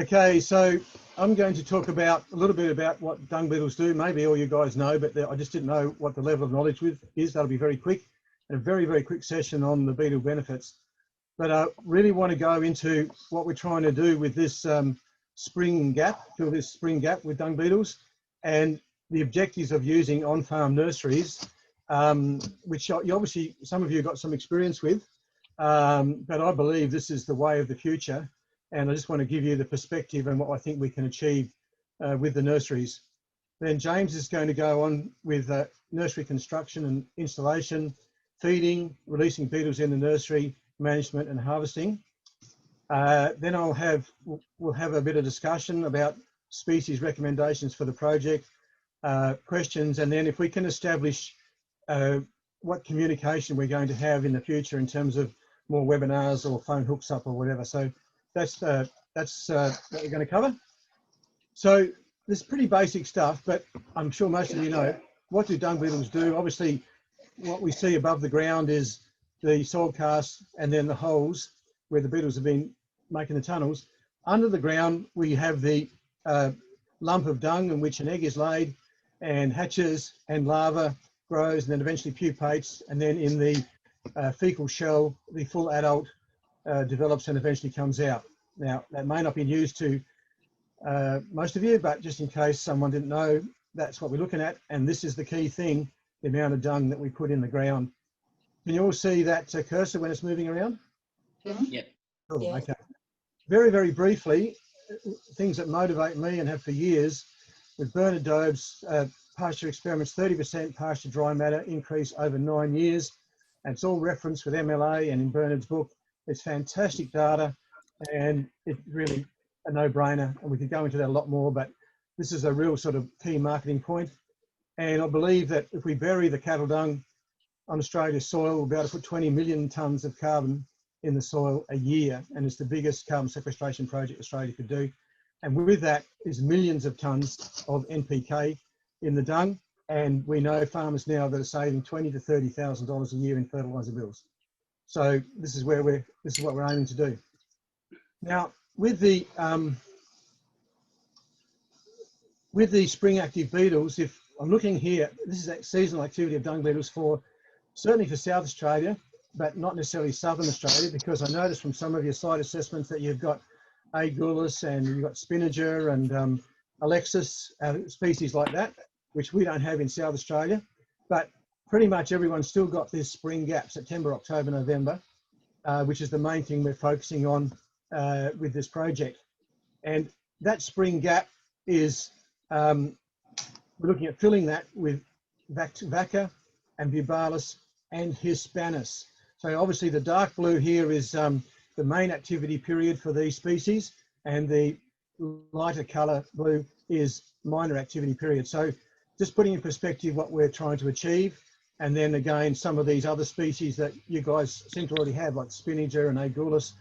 Okay, so I'm going to talk about a little bit about what dung beetles do. Maybe all you guys know, but I just didn't know what the level of knowledge is. That'll be very quick, and a very, very quick session on the beetle benefits. But I really want to go into what we're trying to do with this spring gap, fill this spring gap with dung beetles, and the objectives of using on-farm nurseries, which obviously some of you got some experience with, but I believe this is the way of the future. And I just want to give you the perspective and what I think we can achieve with the nurseries. Then James is going to go on with nursery construction and installation, feeding, releasing beetles in the nursery, management and harvesting. Then we'll have a bit of discussion about species recommendations for the project, questions, and then if we can establish what communication we're going to have in the future in terms of more webinars or phone hooks up or whatever. So that's what we're going to cover. So this is pretty basic stuff, but I'm sure most of you know, what do dung beetles do? Obviously, what we see above the ground is the soil casts and then the holes where the beetles have been making the tunnels. Under the ground, we have the lump of dung in which an egg is laid and hatches and larva grows and then eventually pupates, and then in the fecal shell, the full adult develops and eventually comes out. Now, that may not be news to most of you, but just in case someone didn't know, that's what we're looking at. And this is the key thing, the amount of dung that we put in the ground. Can you all see that cursor when it's moving around? Yeah. Cool, Yeah. okay. Very, very briefly, things that motivate me and have for years, with Bernard Dobe's pasture experiments, 30% pasture dry matter increase over 9 years. And it's all referenced with MLA and in Bernard's book. It's fantastic data and it's really a no-brainer, and we could go into that a lot more, but this is a real sort of key marketing point. And I believe that if we bury the cattle dung on Australia's soil, we'll be able to put 20 million tonnes of carbon in the soil a year, and it's the biggest carbon sequestration project Australia could do. And with that is millions of tonnes of NPK in the dung, and we know farmers now that are saving $20,000 to $30,000 a year in fertiliser bills. So this is what we're aiming to do. Now, with the spring active beetles, if I'm looking here, this is seasonal activity of dung beetles certainly for South Australia, but not necessarily Southern Australia, because I noticed from some of your site assessments that you've got Aegulis and you've got Spinager and Alexis, species like that, which we don't have in South Australia. But pretty much everyone's still got this spring gap, September, October, November, which is the main thing we're focusing on with this project. And that spring gap is, we're looking at filling that with Vacca and Bubalis and Hispanus. So obviously the dark blue here is the main activity period for these species, and the lighter colour blue is minor activity period. So just putting in perspective what we're trying to achieve, and then again some of these other species that you guys seem to already have, like Spinager and Aegulis,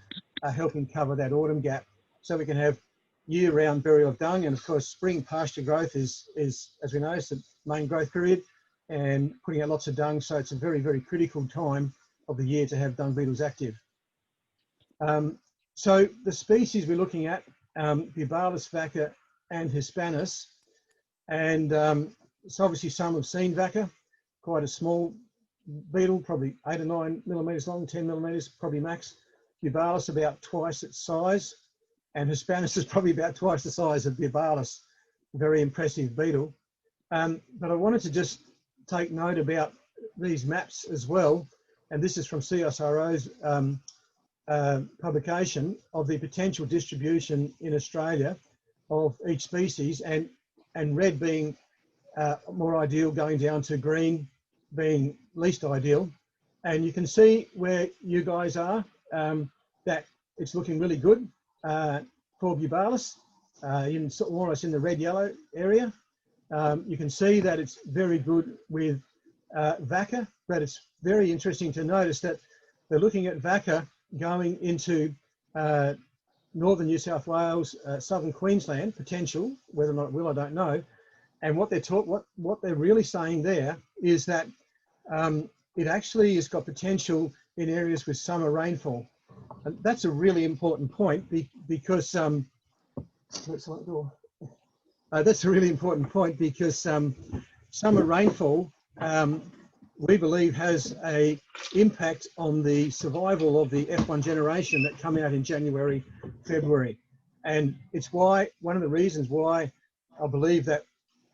are helping cover that autumn gap, so we can have year-round burial of dung. And of course spring pasture growth is as we know, it's the main growth period, and putting out lots of dung, so it's a very, very critical time of the year to have dung beetles active. So the species we're looking at, Bubalis, Vacca and Hispanus, and so obviously some have seen Vacca, quite a small beetle, probably 8 or 9 millimetres long, 10 millimetres probably max. Bubalis about twice its size, and Hispanus is probably about twice the size of Bubalis. Very impressive beetle. But I wanted to just take note about these maps as well, and this is from CSIRO's publication of the potential distribution in Australia of each species, and red being more ideal, going down to green being least ideal. And you can see where you guys are, that it's looking really good for Bubalis, more or less in the red-yellow area. You can see that it's very good with Vacca, but it's very interesting to notice that they're looking at Vacca going into northern New South Wales, southern Queensland potential. Whether or not it will, I don't know. And what they're really saying there is that it actually has got potential in areas with summer rainfall. And that's a really important point because That's a really important point because summer rainfall, we believe, has a impact on the survival of the F1 generation that come out in January, February. And it's one of the reasons why I believe that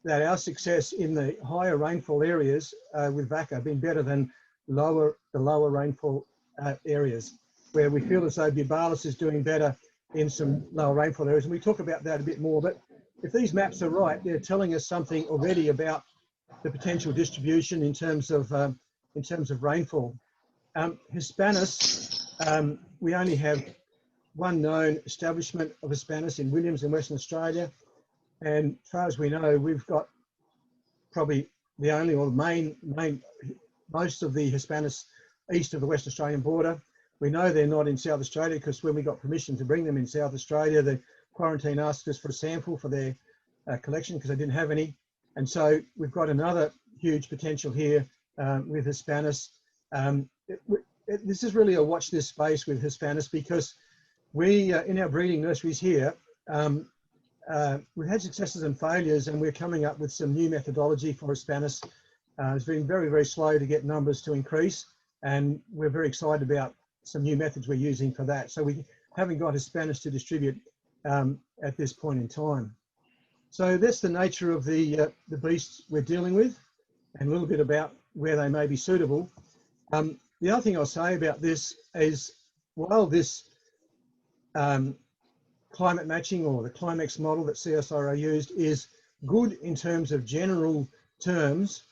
our success in the higher rainfall areas with VACA have been better than the lower rainfall areas, where we feel as though Bubalis is doing better in some lower rainfall areas. And we talk about that a bit more, but if these maps are right, they're telling us something already about the potential distribution in terms of rainfall. Hispanus, we only have one known establishment of Hispanus in Williams in Western Australia, and as far as we know, we've got probably the only or the most of the Hispanus east of the West Australian border. We know they're not in South Australia because when we got permission to bring them in South Australia, the quarantine asked us for a sample for their collection because they didn't have any. And so we've got another huge potential here with Hispanus. This is really a watch this space with Hispanus because we, in our breeding nurseries here, we've had successes and failures, and we're coming up with some new methodology for Hispanus. It's been very, very slow to get numbers to increase, and we're very excited about some new methods we're using for that. So we haven't got Hispanus to distribute at this point in time. So that's the nature of the beasts we're dealing with, and a little bit about where they may be suitable. The other thing I'll say about this is, while this climate matching or the Climax model that CSIRO used is good in terms of general terms,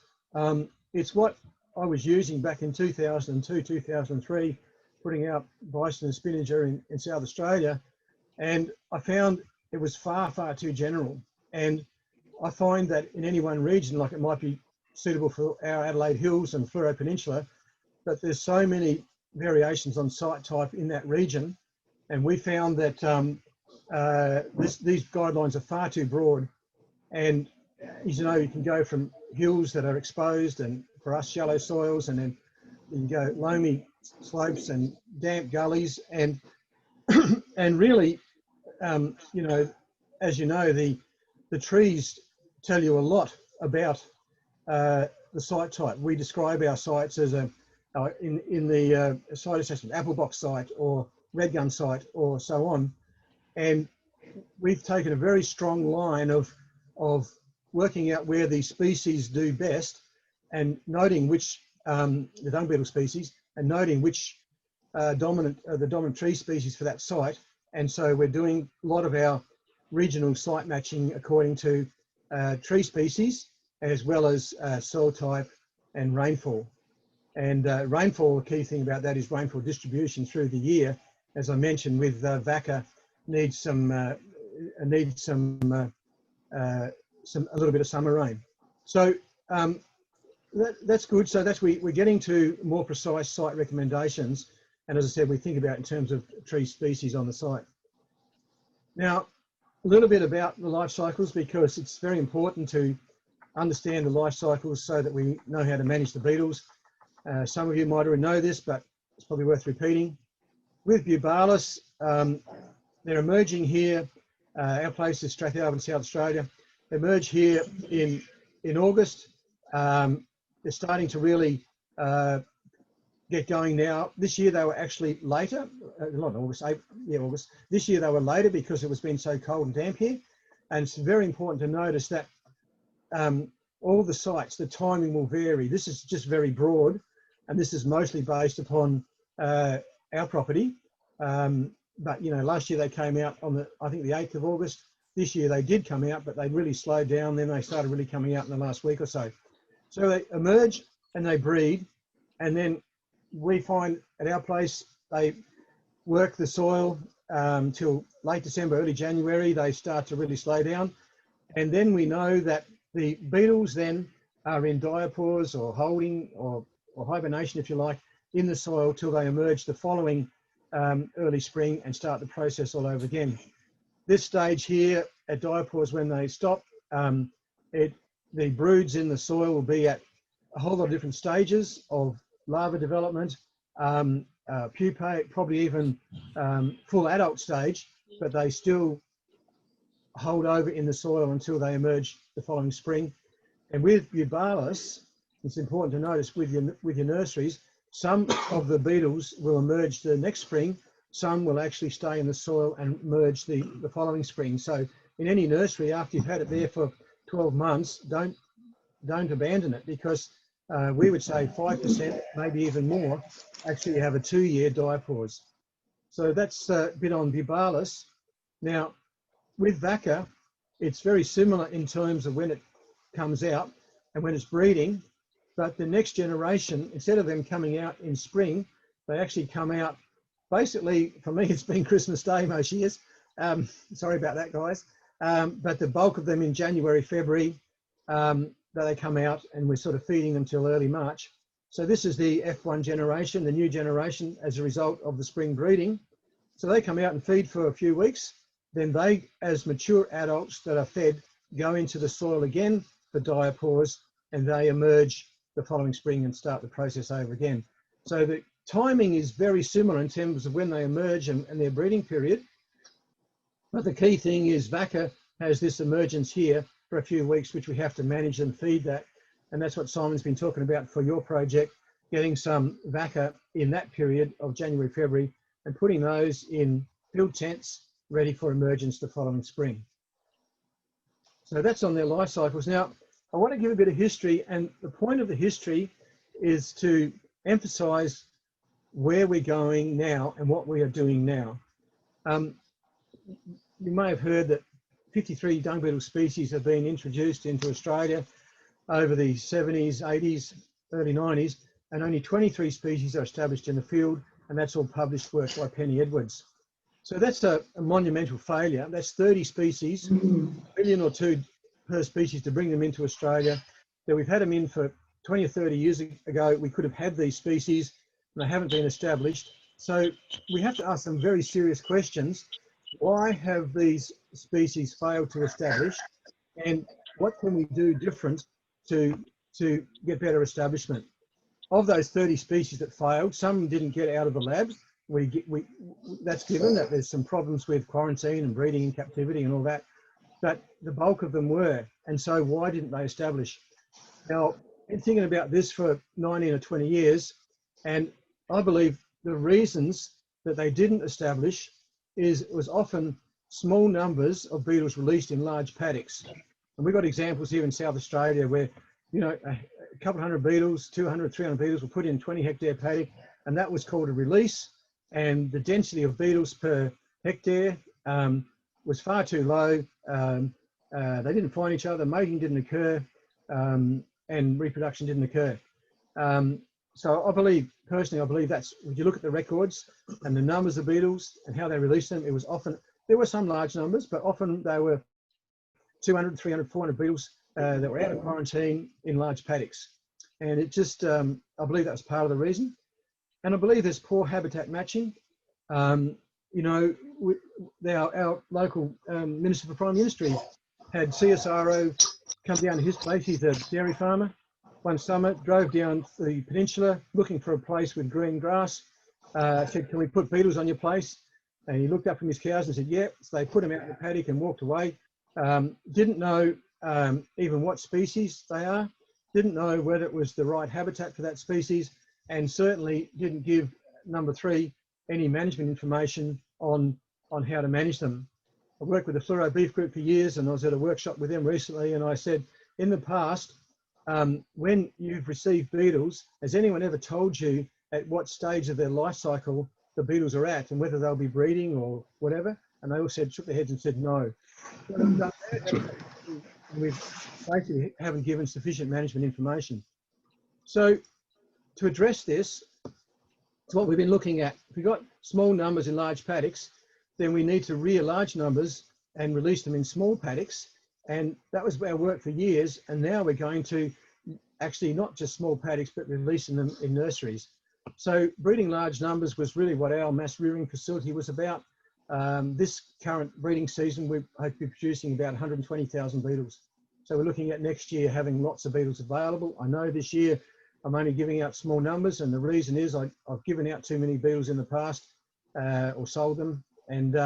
it's what I was using back in 2002, 2003, putting out bison and spinnaker in South Australia, and I found it was far, far too general. And I find that in any one region, like it might be suitable for our Adelaide Hills and Fleurieu Peninsula, but there's so many variations on site type in that region. And we found that these guidelines are far too broad. And as you know, you can go from hills that are exposed and for us shallow soils, and then you can go loamy slopes and damp gullies, and and really, you know, as you know, the trees tell you a lot about the site type. We describe our sites as in the site assessment, apple box site or red gun site or so on, and we've taken a very strong line of working out where these species do best, and noting which the dung beetle species, and noting which the dominant tree species for that site. And so we're doing a lot of our regional site matching according to tree species, as well as soil type and rainfall. And rainfall, the key thing about that is rainfall distribution through the year. As I mentioned, with VACA, needs a little bit of summer rain. So that's good. So we're getting to more precise site recommendations. And as I said, we think about in terms of tree species on the site. Now, a little bit about the life cycles, because it's very important to understand the life cycles so that we know how to manage the beetles. Some of you might already know this, but it's probably worth repeating. With Bubalis, they're emerging here. Our place is Strathalbyn, South Australia. They emerge here in August. They're starting to really get going now. This year they were actually later, not August, August. This year they were later because it was been so cold and damp here. And it's very important to notice that all the sites, the timing will vary. This is just very broad, and this is mostly based upon our property. But you know, last year they came out on I think the 8th of August. This year they did come out, but they really slowed down. Then they started really coming out in the last week or so. So they emerge and they breed, and then we find at our place they work the soil till late December, early January. They start to really slow down, and then we know that the beetles then are in diapause or holding or hibernation, if you like, in the soil till they emerge the following early spring and start the process all over again. This stage here at diapause, when they stop, the broods in the soil will be at a whole lot of different stages of larva development, pupae, probably even full adult stage, but they still hold over in the soil until they emerge the following spring. And with Eubalis, it's important to notice with your nurseries, some of the beetles will emerge the next spring, some will actually stay in the soil and emerge the following spring. So in any nursery, after you've had it there for 12 months, don't abandon it, because we would say 5%, maybe even more, actually have a 2-year diapause. So that's a bit on Eubalis. Now, with Vacca, it's very similar in terms of when it comes out and when it's breeding, but the next generation, instead of them coming out in spring, they actually come out, basically, for me, it's been Christmas Day most years. Sorry about that, guys. But the bulk of them in January, February, they come out, and we're sort of feeding them till early March. So this is the F1 generation, the new generation, as a result of the spring breeding. So they come out and feed for a few weeks. Then they, as mature adults that are fed, go into the soil again for diapause, and they emerge the following spring and start the process over again. So the timing is very similar in terms of when they emerge and their breeding period. But the key thing is Vacca has this emergence here for a few weeks, which we have to manage and feed that. And that's what Simon's been talking about for your project, getting some Vacca in that period of January, February, and putting those in field tents ready for emergence the following spring. So that's on their life cycles. Now, I want to give a bit of history, and the point of the history is to emphasize where we're going now and what we are doing now. You may have heard that 53 dung beetle species have been introduced into Australia over the 70s, 80s, early 90s, and only 23 species are established in the field, and that's all published work by Penny Edwards. So that's a monumental failure. That's 30 species, a million or two per species to bring them into Australia. That we've had them in for 20 or 30 years ago. We could have had these species, and they haven't been established. So we have to ask some very serious questions. Why have these species failed to establish, and what can we do different to get better establishment? Of those 30 species that failed, some didn't get out of the lab. That's given that there's some problems with quarantine and breeding in captivity and all that, but the bulk of them were. And so why didn't they establish? Now, I've been thinking about this for 19 or 20 years, and I believe the reasons that they didn't establish was often small numbers of beetles released in large paddocks. And we've got examples here in South Australia where, you know, a couple hundred beetles, 200, 300 beetles were put in 20-hectare paddock, and that was called a release. And the density of beetles per hectare was far too low. They didn't find each other, mating didn't occur, and reproduction didn't occur. So I believe, personally, I believe that's, when you look at the records and the numbers of beetles and how they released them, it was often, there were some large numbers, but often they were 200, 300, 400 beetles that were out of quarantine in large paddocks. And it just, I believe that was part of the reason. And I believe there's poor habitat matching. You know, our local Minister for Primary Industry had CSRO come down to his place. He's a dairy farmer. One summer, drove down the peninsula looking for a place with green grass. Said, can we put beetles on your place? And he looked up from his cows and said, yeah. So they put him out in the paddock and walked away. Didn't know even what species they are. Didn't know whether it was the right habitat for that species, and certainly didn't give, number 3, any management information on how to manage them. I worked with the Fluoro Beef Group for years, and I was at a workshop with them recently, and I said, in the past, when you've received beetles, has anyone ever told you at what stage of their life cycle the beetles are at and whether they'll be breeding or whatever? And they all said, shook their heads and said no. We basically haven't given sufficient management information. So to address this, it's what we've been looking at. If we've got small numbers in large paddocks, then we need to rear large numbers and release them in small paddocks. And that was our work for years. And now we're going to actually not just small paddocks, but releasing them in nurseries. So breeding large numbers was really what our mass rearing facility was about. This current breeding season, we hope to be producing about 120,000 beetles. So we're looking at next year having lots of beetles available. I know this year I'm only giving out small numbers, and the reason is I've given out too many beetles in the past or sold them, and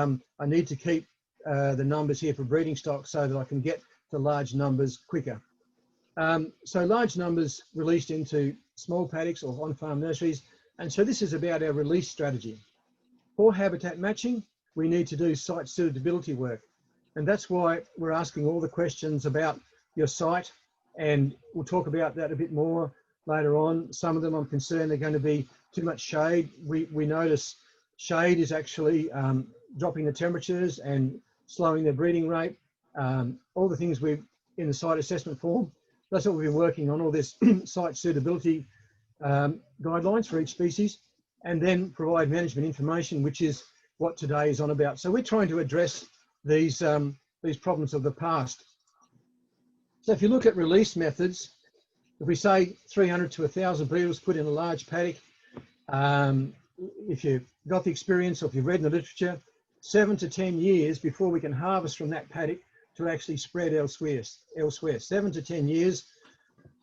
I need to keep the numbers here for breeding stock so that I can get to large numbers quicker. So large numbers released into small paddocks or on-farm nurseries. And so this is about our release strategy. For habitat matching, we need to do site suitability work. And that's why we're asking all the questions about your site. And we'll talk about that a bit more later on. Some of them I'm concerned they're going to be too much shade. We notice shade is actually dropping the temperatures and slowing their breeding rate. All the things we've in the site assessment form, that's what we've been working on, all this site suitability guidelines for each species, and then provide management information, which is what today is on about. So we're trying to address these problems of the past. So if you look at release methods, if we say 300 to 1,000 beetles put in a large paddock, if you've got the experience or if you've read in the literature, 7 to 10 years before we can harvest from that paddock to actually spread elsewhere. 7 to 10 years,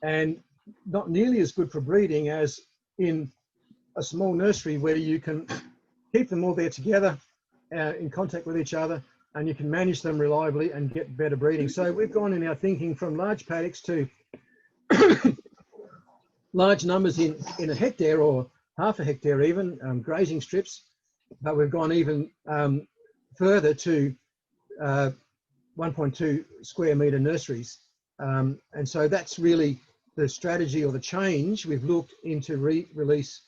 and not nearly as good for breeding as in a small nursery where you can keep them all there together in contact with each other, and you can manage them reliably and get better breeding. So we've gone in our thinking from large paddocks to large numbers in a hectare or half a hectare even, grazing strips, but we've gone even further to 1.2 square metre nurseries. And so that's really the strategy or the change. We've looked into release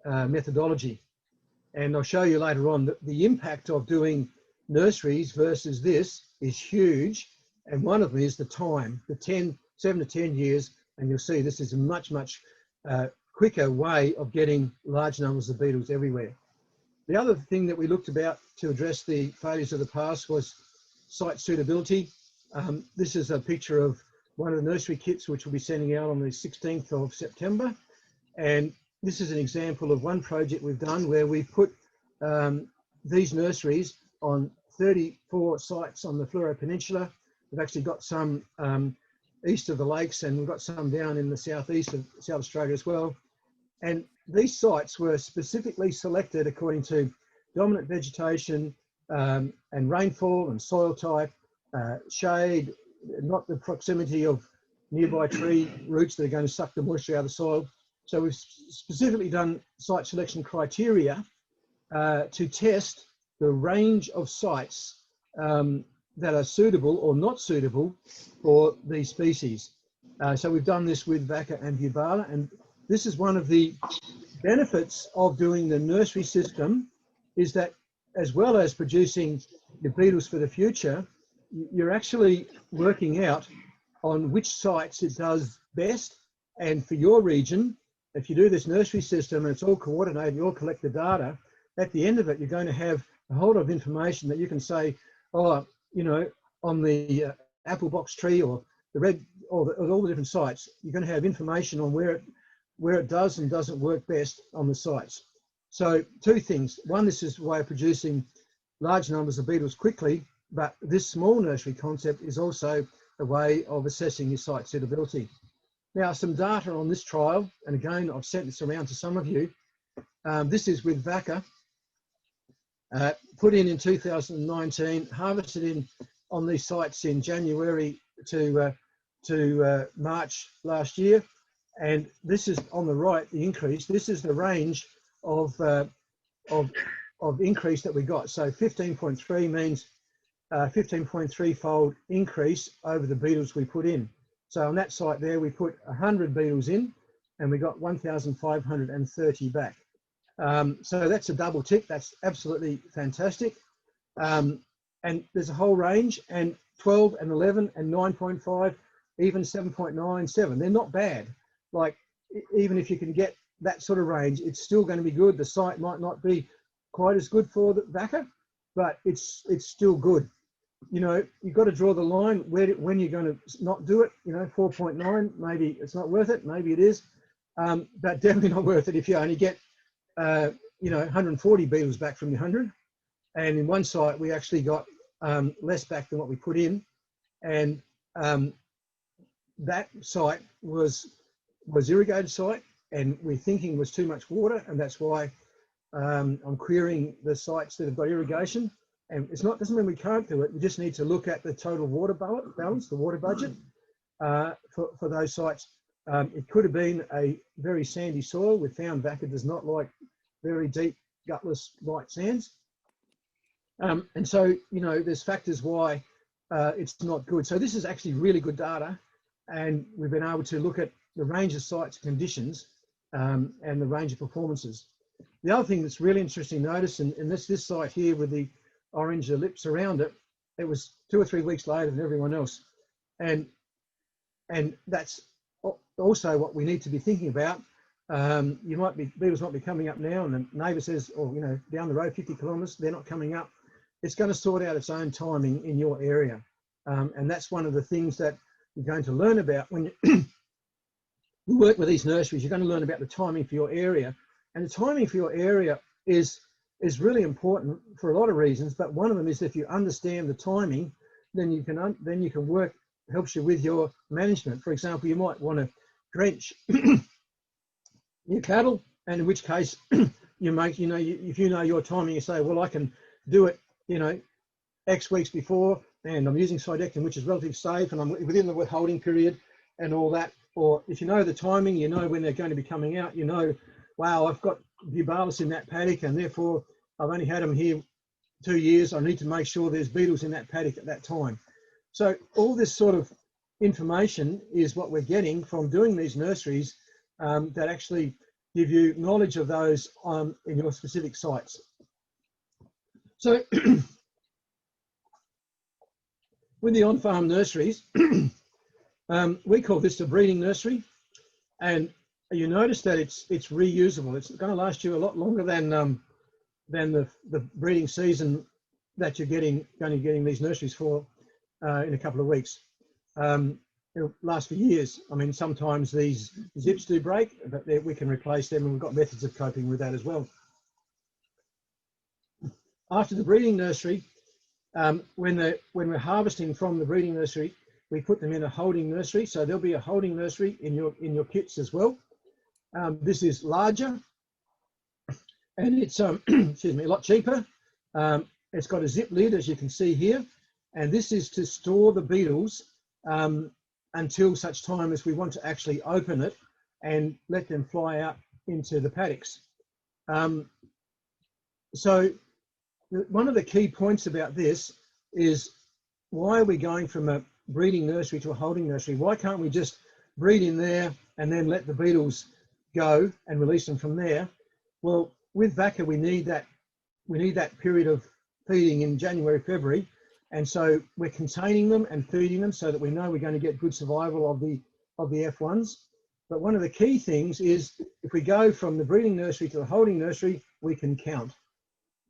methodology. And I'll show you later on that the impact of doing nurseries versus this is huge. And one of them is the time, the 7 to 10 years. And you'll see this is a much, much quicker way of getting large numbers of beetles everywhere. The other thing that we looked about to address the failures of the past was site suitability. This is a picture of one of the nursery kits which we'll be sending out on the 16th of September. And this is an example of one project we've done where we've put these nurseries on 34 sites on the Fleurieu Peninsula. We've actually got some east of the lakes, and we've got some down in the southeast of South Australia as well. And these sites were specifically selected according to dominant vegetation and rainfall and soil type, shade, not the proximity of nearby tree roots that are going to suck the moisture out of the soil. So we've specifically done site selection criteria to test the range of sites that are suitable or not suitable for these species. So we've done this with Vaca and Bubala, and this is one of the benefits of doing the nursery system, is that as well as producing the beetles for the future, you're actually working out on which sites it does best. And for your region, if you do this nursery system and it's all coordinated, you all collect the data, at the end of it, you're going to have a whole lot of information that you can say, oh, you know, on the apple box tree or the red, or all the different sites, you're going to have information on where it does and doesn't work best on the sites. So two things. One, this is a way of producing large numbers of beetles quickly, but this small nursery concept is also a way of assessing your site suitability. Now, some data on this trial, and again, I've sent this around to some of you. This is with Vaca, put in 2019, harvested in on these sites in January to March last year. And this is on the right, the increase. This is the range of increase that we got. So 15.3 means 15.3-fold increase over the beetles we put in. So on that site there, we put 100 beetles in and we got 1,530 back. So that's a double tick. That's absolutely fantastic. And there's a whole range, and 12 and 11 and 9.5, even 7.97. They're not bad. Like, even if you can get that sort of range, it's still going to be good. The site might not be quite as good for the Vaca, but it's still good. You know, you've got to draw the line when you're going to not do it. You know, 4.9, maybe it's not worth it. Maybe it is, but definitely not worth it if you only get, you know, 140 beetles back from your 100. And in one site, we actually got less back than what we put in. And that site was irrigated site, and we're thinking was too much water, and that's why I'm querying the sites that have got irrigation. and doesn't mean we can't do it. We just need to look at the total water balance, the water budget for those sites. It could have been a very sandy soil. We found Vaca does not like very deep, gutless, light sands. And so, you know, there's factors why it's not good. So this is actually really good data, and we've been able to look at the range of sites conditions and the range of performances. The other thing that's really interesting to notice, and this site here with the orange ellipse around it, it was 2 or 3 weeks later than everyone else. And that's also what we need to be thinking about. Beetles might be coming up now, and the neighbour says, or, you know, down the road 50 kilometres, they're not coming up. It's going to sort out its own timing in your area. And that's one of the things that you're going to learn about when you work with these nurseries. You're going to learn about the timing for your area. And the timing for your area is really important for a lot of reasons, but one of them is if you understand the timing, then you can work, helps you with your management. For example, you might want to drench your cattle, and in which case you make, if you know your timing, you say, well, I can do it, X weeks before, and I'm using Sidectin, which is relatively safe, and I'm within the holding period and all that. Or if you know the timing, you know when they're going to be coming out, wow, I've got Bubalis in that paddock, and therefore I've only had them here 2 years. I need to make sure there's beetles in that paddock at that time. So all this sort of information is what we're getting from doing these nurseries that actually give you knowledge of those in your specific sites. So with the on-farm nurseries, we call this a breeding nursery, and you notice that it's reusable. It's going to last you a lot longer than the breeding season that you're getting these nurseries for in a couple of weeks. It'll last for years. I mean, sometimes these zips do break, but we can replace them, and we've got methods of coping with that as well. After the breeding nursery, when we're harvesting from the breeding nursery, we put them in a holding nursery. So there'll be a holding nursery in your kits as well. This is larger, and it's excuse me, a lot cheaper. It's got a zip lid, as you can see here, and this is to store the beetles until such time as we want to actually open it and let them fly out into the paddocks. So one of the key points about this is, why are we going from a breeding nursery to a holding nursery? Why can't we just breed in there and then let the beetles go and release them from there? Well, with Vaca, we need that period of feeding in January, February, and so we're containing them and feeding them so that we know we're going to get good survival of the F1s. But one of the key things is, if we go from the breeding nursery to the holding nursery, we can count.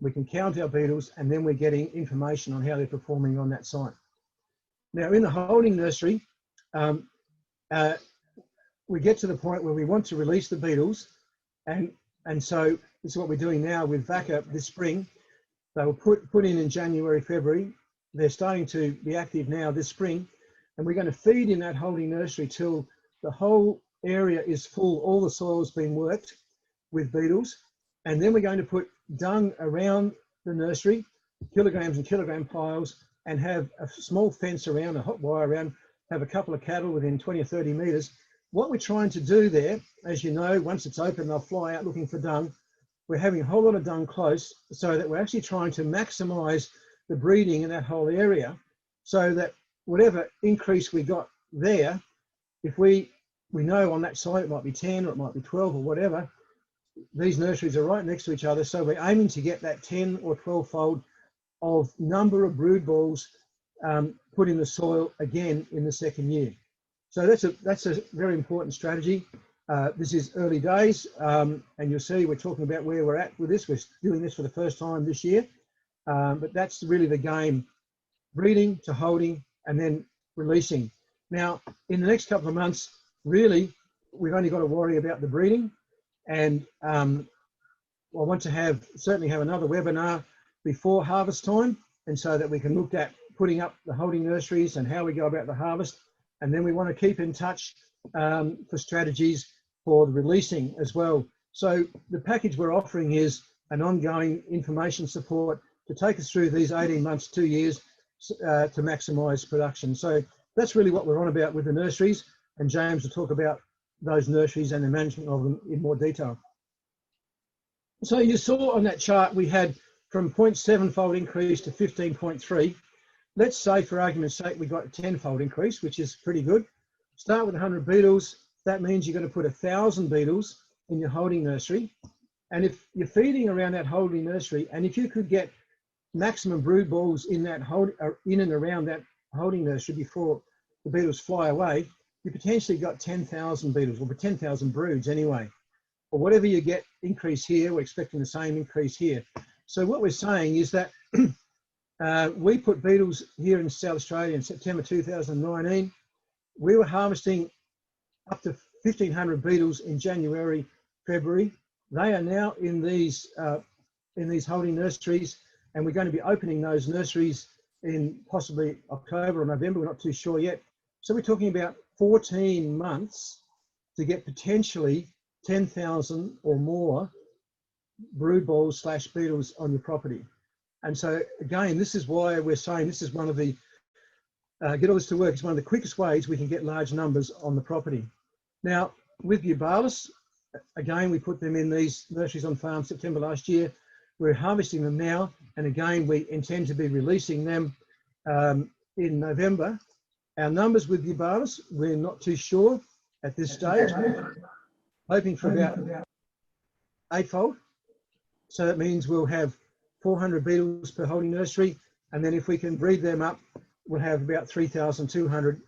We can count our beetles, and then we're getting information on how they're performing on that site. Now, in the holding nursery, we get to the point where we want to release the beetles, and so this is what we're doing now with Vaca this spring. They were put in January, February. They're starting to be active now this spring, and we're going to feed in that holding nursery till the whole area is full, all the soil's been worked with beetles, and then we're going to put dung around the nursery, kilograms and kilogram piles, and have a small fence around, a hot wire around, have a couple of cattle within 20 or 30 metres. What we're trying to do there, as you know, once it's open, they'll fly out looking for dung. We're having a whole lot of dung close, so that we're actually trying to maximise the breeding in that whole area, so that whatever increase we got there, if we know on that site it might be 10 or it might be 12 or whatever, these nurseries are right next to each other, so we're aiming to get that 10 or 12-fold of number of brood balls put in the soil again in the second year. So that's a very important strategy. This is early days, and you'll see we're talking about where we're at with this. We're doing this for the first time this year, but that's really the game: breeding to holding and then releasing. Now, in the next couple of months, really, we've only got to worry about the breeding, and I want to certainly have another webinar before harvest time, and so that we can look at putting up the holding nurseries and how we go about the harvest. And then we want to keep in touch for strategies for the releasing as well. So the package we're offering is an ongoing information support to take us through these 18 months, 2 years to maximise production. So that's really what we're on about with the nurseries, and James will talk about those nurseries and the management of them in more detail. So you saw on that chart we had from 0.7-fold increase to 15.3. Let's say, for argument's sake, we got a 10-fold increase, which is pretty good. Start with 100 beetles. That means you're going to put 1,000 beetles in your holding nursery. And if you're feeding around that holding nursery, and if you could get maximum brood balls in that in and around that holding nursery before the beetles fly away, you potentially got 10,000 beetles, or 10,000 broods anyway. Or whatever you get increase here, we're expecting the same increase here. So what we're saying is that we put beetles here in South Australia in September 2019. We were harvesting up to 1,500 beetles in January, February. They are now in these holding nurseries, and we're going to be opening those nurseries in possibly October or November. We're not too sure yet. So we're talking about 14 months to get potentially 10,000 or more brood balls / beetles on your property. And so again, this is why we're saying this is one of the, get all this to work, it's one of the quickest ways we can get large numbers on the property. Now, with Eubalis, again, we put them in these nurseries on farm September last year. We're harvesting them now, and again, we intend to be releasing them in November. Our numbers with Eubalis, we're not too sure at this stage. We're hoping for about 8-fold. So that means we'll have 400 beetles per holding nursery, and then if we can breed them up, we'll have about 3,200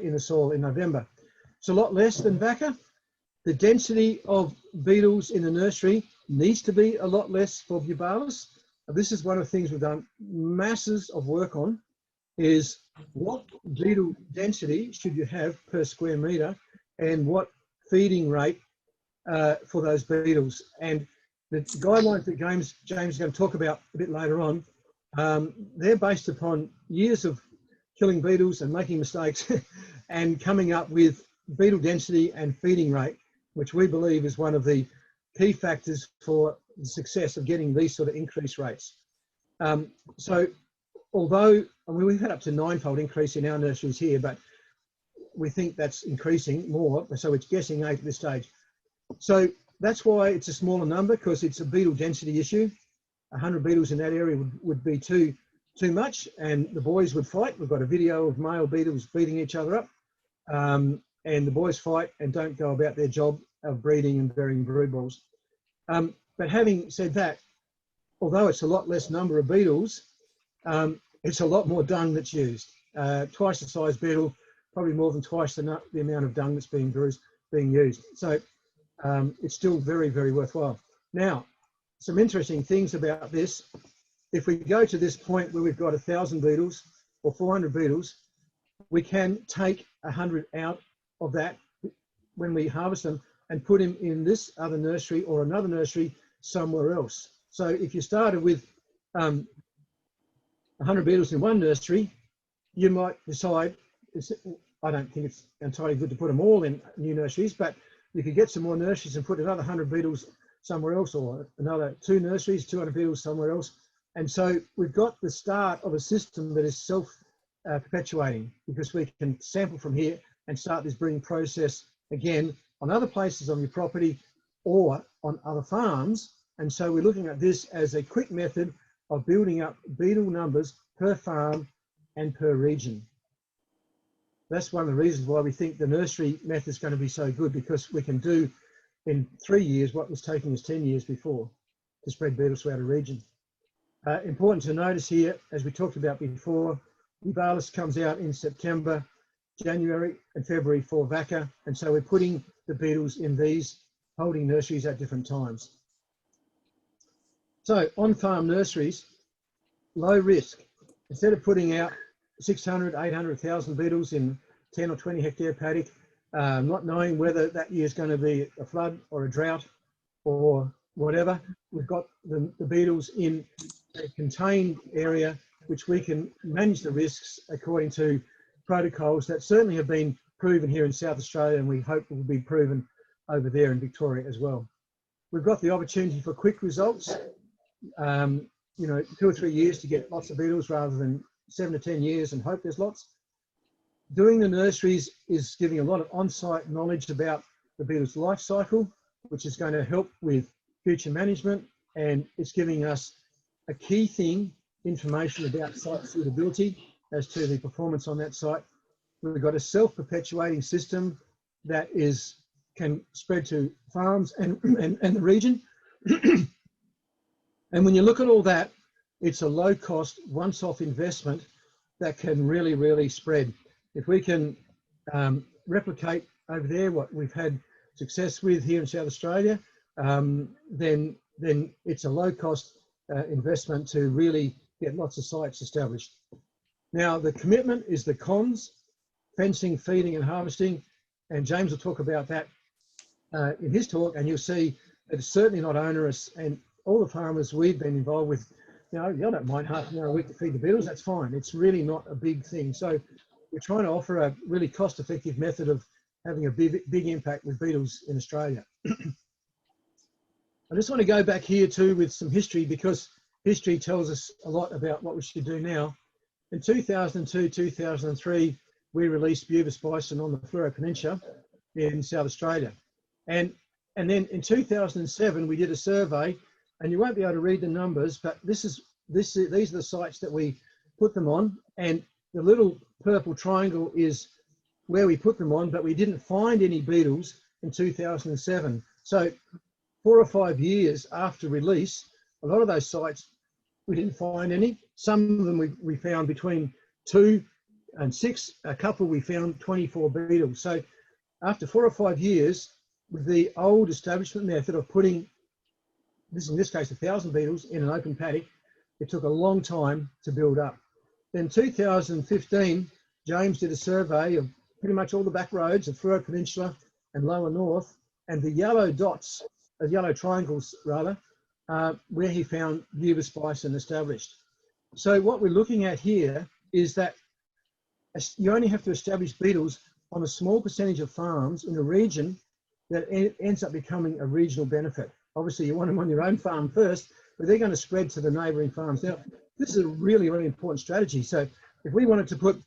in the soil in November. It's a lot less than Vaca. The density of beetles in the nursery needs to be a lot less for Eubalis. This is one of the things we've done masses of work on, is what beetle density should you have per square metre, and what feeding rate for those beetles. And the guidelines that James is going to talk about a bit later on, they're based upon years of killing beetles and making mistakes and coming up with beetle density and feeding rate, which we believe is one of the key factors for the success of getting these sort of increase rates. So although, I mean, we've had up to 9-fold increase in our nurseries here, but we think that's increasing more, so it's guessing 8 at this stage. So that's why it's a smaller number, because it's a beetle density issue. 100 beetles in that area would be too much, and the boys would fight. We've got a video of male beetles beating each other up, and the boys fight and don't go about their job of breeding and burying brood balls. But having said that, although it's a lot less number of beetles, it's a lot more dung that's used. Twice the size beetle, probably more than twice the amount of dung that's being used. So it's still very, very worthwhile. Now, some interesting things about this. If we go to this point where we've got 1,000 beetles or 400 beetles, we can take 100 out of that when we harvest them and put them in this other nursery or another nursery somewhere else. So if you started with 100 beetles in one nursery, you might decide, I don't think it's entirely good to put them all in new nurseries, but you could get some more nurseries and put another 100 beetles somewhere else, or another 2 nurseries, 200 beetles somewhere else. And so we've got the start of a system that is self-perpetuating, because we can sample from here and start this breeding process again on other places on your property or on other farms. And so we're looking at this as a quick method of building up beetle numbers per farm and per region. That's one of the reasons why we think the nursery method is going to be so good, because we can do in 3 years what was taking us 10 years before to spread beetles throughout a region. Important to notice here, as we talked about before, Eubalis comes out in September, January and February for Vaca, and so we're putting the beetles in these holding nurseries at different times. So on-farm nurseries, low risk. Instead of putting out 600, 800, 1,000 beetles in 10 or 20 hectare paddock, not knowing whether that year is going to be a flood or a drought or whatever, we've got the beetles in a contained area which we can manage the risks according to protocols that certainly have been proven here in South Australia, and we hope will be proven over there in Victoria as well. We've got the opportunity for quick results. you know, 2 or 3 years to get lots of beetles rather than 7 to 10 years and hope there's lots. Doing the nurseries is giving a lot of on-site knowledge about the beetle's life cycle, which is going to help with future management, and it's giving us a key thing, information about site suitability as to the performance on that site. We've got a self-perpetuating system that can spread to farms and the region. And when you look at all that, it's a low-cost, once-off investment that can really, really spread. If we can replicate over there what we've had success with here in South Australia, then it's a low-cost investment to really get lots of sites established. Now, the commitment is the cons: fencing, feeding and harvesting, and James will talk about that in his talk, and you'll see that it's certainly not onerous, and all the farmers we've been involved with, you know, I don't mind half an hour a week to feed the beetles, that's fine. It's really not a big thing. So we're trying to offer a really cost-effective method of having a big impact with beetles in Australia. I just want to go back here too with some history, because history tells us a lot about what we should do now. In 2002, 2003, we released Bubis bison on the Fleurieu Peninsula in South Australia. And then in 2007, we did a survey, and you won't be able to read the numbers, but these are the sites that we put them on, and the little purple triangle is where we put them on, but we didn't find any beetles in 2007. So 4 or 5 years after release, a lot of those sites, we didn't find any. Some of them we found between 2 and 6, a couple we found 24 beetles. So after 4 or 5 years, with the old establishment method of putting, in this case, 1,000 beetles in an open paddock, it took a long time to build up. Then 2015, James did a survey of pretty much all the back roads of Fleurieu Peninsula and Lower North, and the yellow dots, yellow triangles rather, where he found Bubis bison established. So what we're looking at here is that you only have to establish beetles on a small percentage of farms in a region that ends up becoming a regional benefit. Obviously, you want them on your own farm first, but they're going to spread to the neighbouring farms. Now, this is a really, really important strategy. So if we wanted to put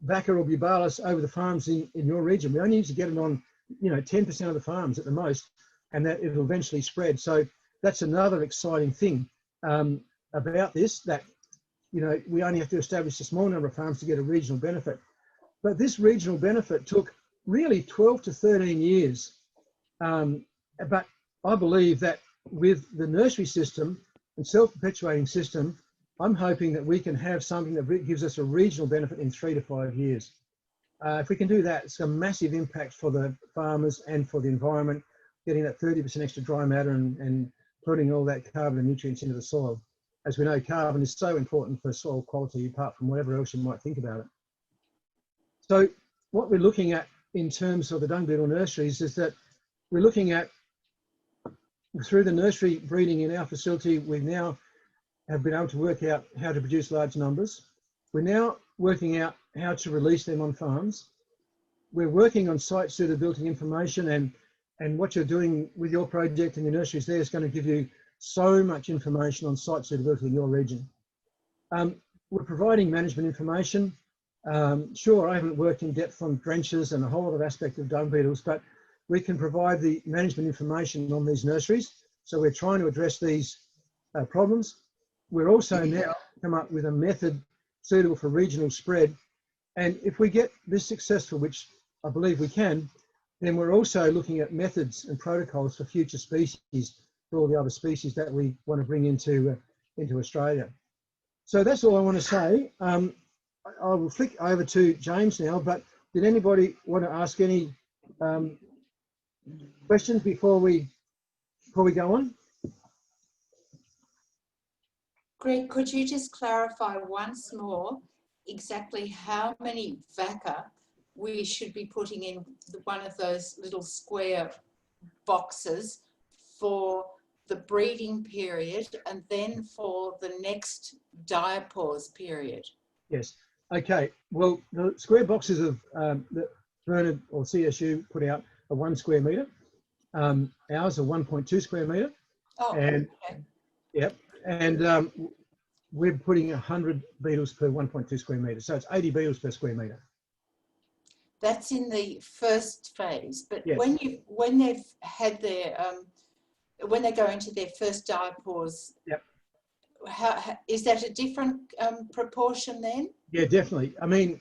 Vacca or Bubalis over the farms in your region, we only need to get it on, 10% of the farms at the most, and that it'll eventually spread. So that's another exciting thing about this, that, we only have to establish a small number of farms to get a regional benefit. But this regional benefit took really 12 to 13 years. But I believe that with the nursery system and self-perpetuating system, I'm hoping that we can have something that gives us a regional benefit in 3 to 5 years. If we can do that, it's a massive impact for the farmers and for the environment, getting that 30% extra dry matter and putting all that carbon and nutrients into the soil. As we know, carbon is so important for soil quality, apart from whatever else you might think about it. So what we're looking at in terms of the dung beetle nurseries is that we're looking at, through the nursery breeding in our facility, we now have been able to work out how to produce large numbers. We're now working out how to release them on farms. We're working on site suitability information, and what you're doing with your project and your nurseries there is going to give you so much information on site suitability in your region. We're providing management information. Sure, I haven't worked in depth on drenches and a whole lot of aspect of dung beetles, but we can provide the management information on these nurseries. So we're trying to address these problems. We're also now come up with a method suitable for regional spread. And if we get this successful, which I believe we can, then we're also looking at methods and protocols for future species, for all the other species that we want to bring into Australia. So that's all I want to say. I will flick over to James now, but did anybody want to ask any questions before we go on? Greg, could you just clarify once more exactly how many Vacca we should be putting in one of those little square boxes for the breeding period and then for the next diapause period? Yes. Okay. Well, the square boxes of that Bernard or CSU put out are 1 square metre. Ours are 1.2 square metre. Oh, and okay. Yep. and we're putting 100 beetles per 1.2 square metres. So it's 80 beetles per square metre. That's in the first phase, but Yes. when they've had their when they go into their first diapause, Yep. How is that a different proportion then? Yeah, definitely. I mean,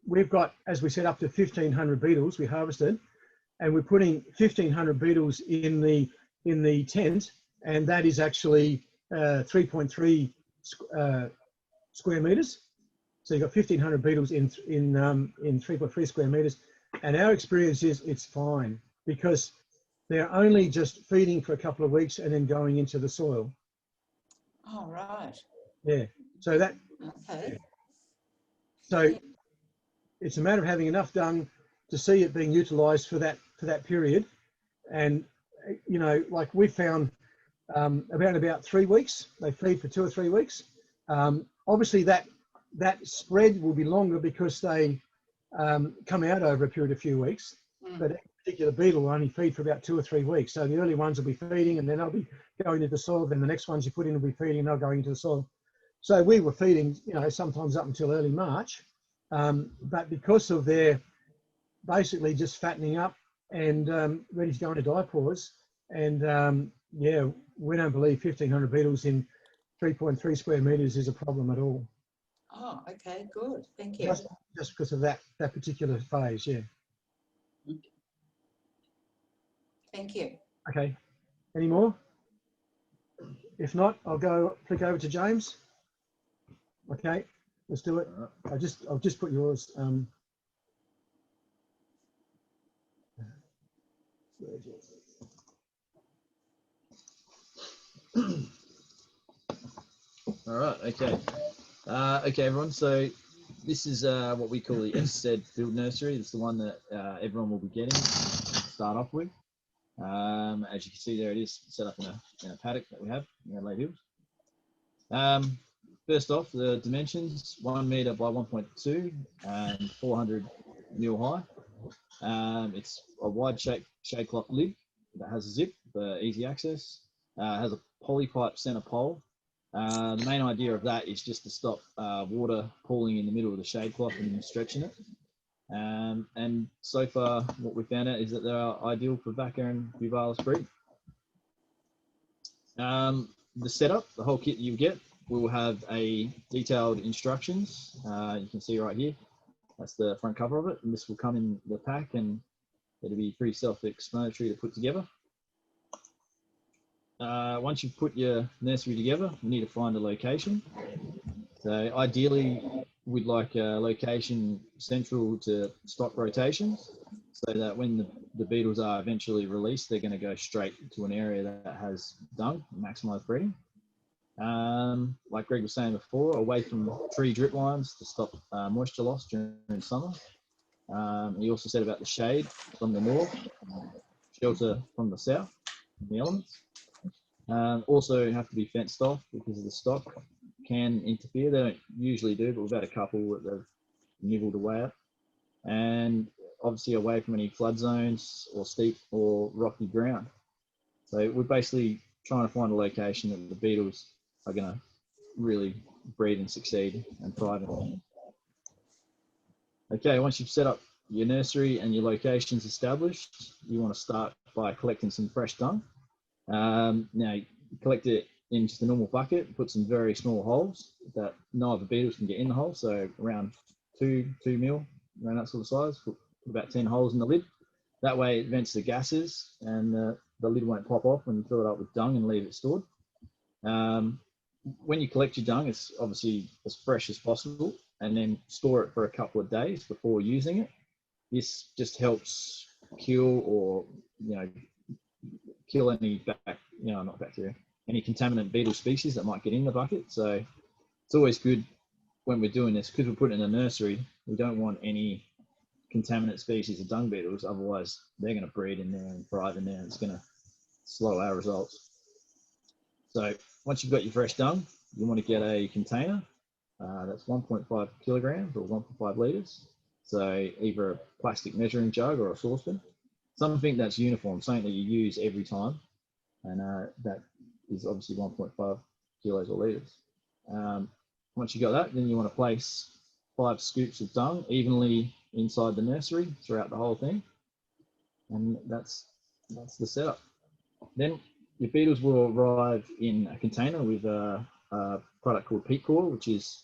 we've got, as we said, up to 1,500 beetles we harvested, and we're putting 1,500 beetles in the tent, and that is actually 3.3 square metres. So you've got 1,500 beetles in 3.3 square metres, and our experience is it's fine because they're only just feeding for a couple of weeks and then going into the soil. Oh, right. Yeah. So that. Okay. So it's a matter of having enough dung to see it being utilised for that period, and you know, like we found about 3 weeks they feed for 2 or 3 weeks. Obviously, that spread will be longer because they come out over a period of a few weeks. But a particular beetle will only feed for about 2 or 3 weeks. So the early ones will be feeding, and then they'll be going into the soil. Then the next ones you put in will be feeding, and they'll go into the soil. So we were feeding, you know, sometimes up until early March, but because of their basically just fattening up and ready to go into diapause, and yeah, we don't believe 1,500 beetles in 3.3 square metres is a problem at all. Oh, okay, good. Thank you. Just because of that particular phase, yeah. Thank you. Okay. Any more? If not, I'll flick over to James. Okay, let's do it. I'll just put yours. All right. Okay. Okay, everyone. So this is what we call the SZ field nursery. It's the one that everyone will be getting to start off with. As you can see there, it is set up in a paddock that we have in Adelaide Hills. First off, the dimensions: 1 metre by 1.2 and 400 mil high. It's a wide shade cloth lid that has a zip for easy access. Has a polypipe centre pole. The main idea of that is just to stop water pooling in the middle of the shade cloth and stretching it. And so far, what we found out is that they are ideal for vaca and buvalis breeding. The setup, the whole kit you get, will have a detailed instructions. You can see right here. That's the front cover of it, and this will come in the pack, and it'll be pretty self-explanatory to put together. Once you've put your nursery together, you need to find a location. So ideally, we'd like a location central to stock rotations, so that when the beetles are eventually released, they're going to go straight to an area that has dung, maximise breeding. Like Greg was saying before, away from tree drip lines to stop moisture loss during summer. He also said about the shade from the north, shelter from the south, the elements. Also have to be fenced off because the stock can interfere. They don't usually do, but we've had a couple that they've nibbled away at. And obviously away from any flood zones or steep or rocky ground. So we're basically trying to find a location that the beetles are going to really breed and succeed and thrive in. Okay, once you've set up your nursery and your location's established, you want to start by collecting some fresh dung. Now, you collect it in just a normal bucket, put some very small holes that no other beetles can get in the hole, so around 2 mil, around that sort of size, put about 10 holes in the lid. That way it vents the gases and the lid won't pop off when you fill it up with dung and leave it stored. When you collect your dung, it's obviously as fresh as possible, and then store it for a couple of days before using it. This just helps kill or, kill any not bacteria, any contaminant beetle species that might get in the bucket. So it's always good when we're doing this, because we're putting in a nursery, we don't want any contaminant species of dung beetles, otherwise they're going to breed in there and thrive in there, and it's going to slow our results. So once you've got your fresh dung, you want to get a container that's 1.5 kilograms or 1.5 litres. So either a plastic measuring jug or a saucepan, something that's uniform, something that you use every time, and that is obviously 1.5 kilos or litres. Once you got that, then you want to place 5 scoops of dung evenly inside the nursery throughout the whole thing, and that's the setup. Then your beetles will arrive in a container with a product called peat core, which is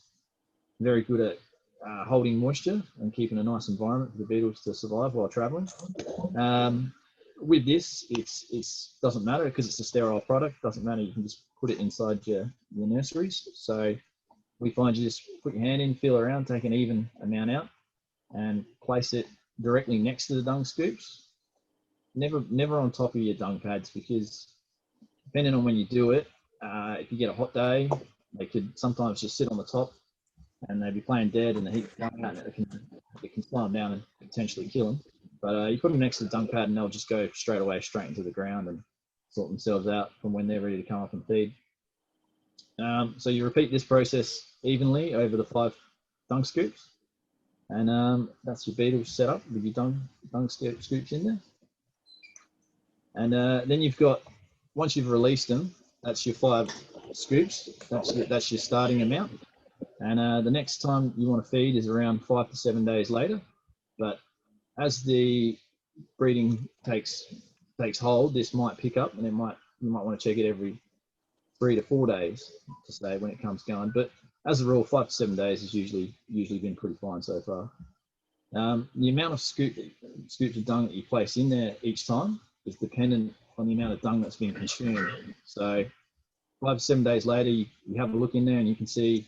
very good at holding moisture and keeping a nice environment for the beetles to survive while traveling. With this, it's doesn't matter because it's a sterile product. Doesn't matter. You can just put it inside your nurseries. So we find you just put your hand in, feel around, take an even amount out, and place it directly next to the dung scoops. Never on top of your dung pads, because depending on when you do it, if you get a hot day, they could sometimes just sit on the top and they'd be playing dead, and the heat coming out, it can slow them down and potentially kill them. But you put them next to the dung pad and they'll just go straight into the ground and sort themselves out from when they're ready to come up and feed. So you repeat this process evenly over the 5 dung scoops, and that's your beetle set up with your dung scoops in there. And then you've got, once you've released them, that's your 5 scoops. That's your starting amount. And the next time you want to feed is around 5 to 7 days later. But as the breeding takes hold, this might pick up, and you might want to check it every 3 to 4 days to say when it comes going. But as a rule, 5 to 7 days has usually been pretty fine so far. The amount of scoops of dung that you place in there each time is dependent on the amount of dung that's been consumed. So 5 to 7 days later, you have a look in there and you can see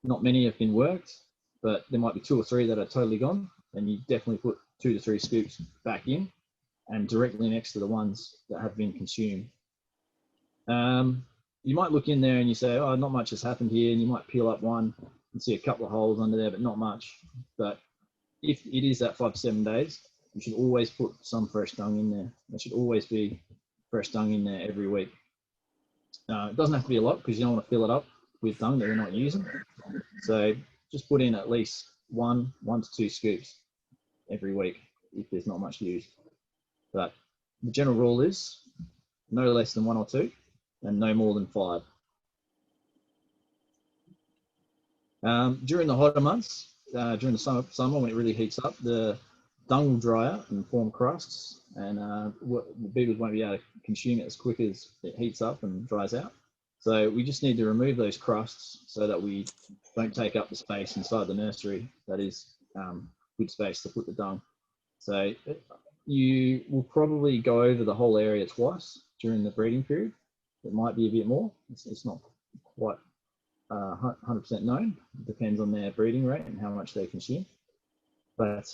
not many have been worked, but there might be 2 or 3 that are totally gone, and you definitely put 2 to 3 scoops back in and directly next to the ones that have been consumed. You might look in there and you say, oh, not much has happened here, and you might peel up one and see a couple of holes under there, but not much. But if it is that 5 to 7 days, you should always put some fresh dung in there. There should always be fresh dung in there every week. It doesn't have to be a lot, because you don't want to fill it up with dung that you're not using. So just put in at least 1 to 2 scoops every week if there's not much used. But the general rule is no less than 1 or 2 and no more than 5. During the hotter months, during the summer when it really heats up, the dung will dry out and form crusts, and the beetles won't be able to consume it as quick as it heats up and dries out. So we just need to remove those crusts so that we don't take up the space inside the nursery that is good space to put the dung. So you will probably go over the whole area twice during the breeding period. It might be a bit more. It's not quite 100% known. It depends on their breeding rate and how much they consume. But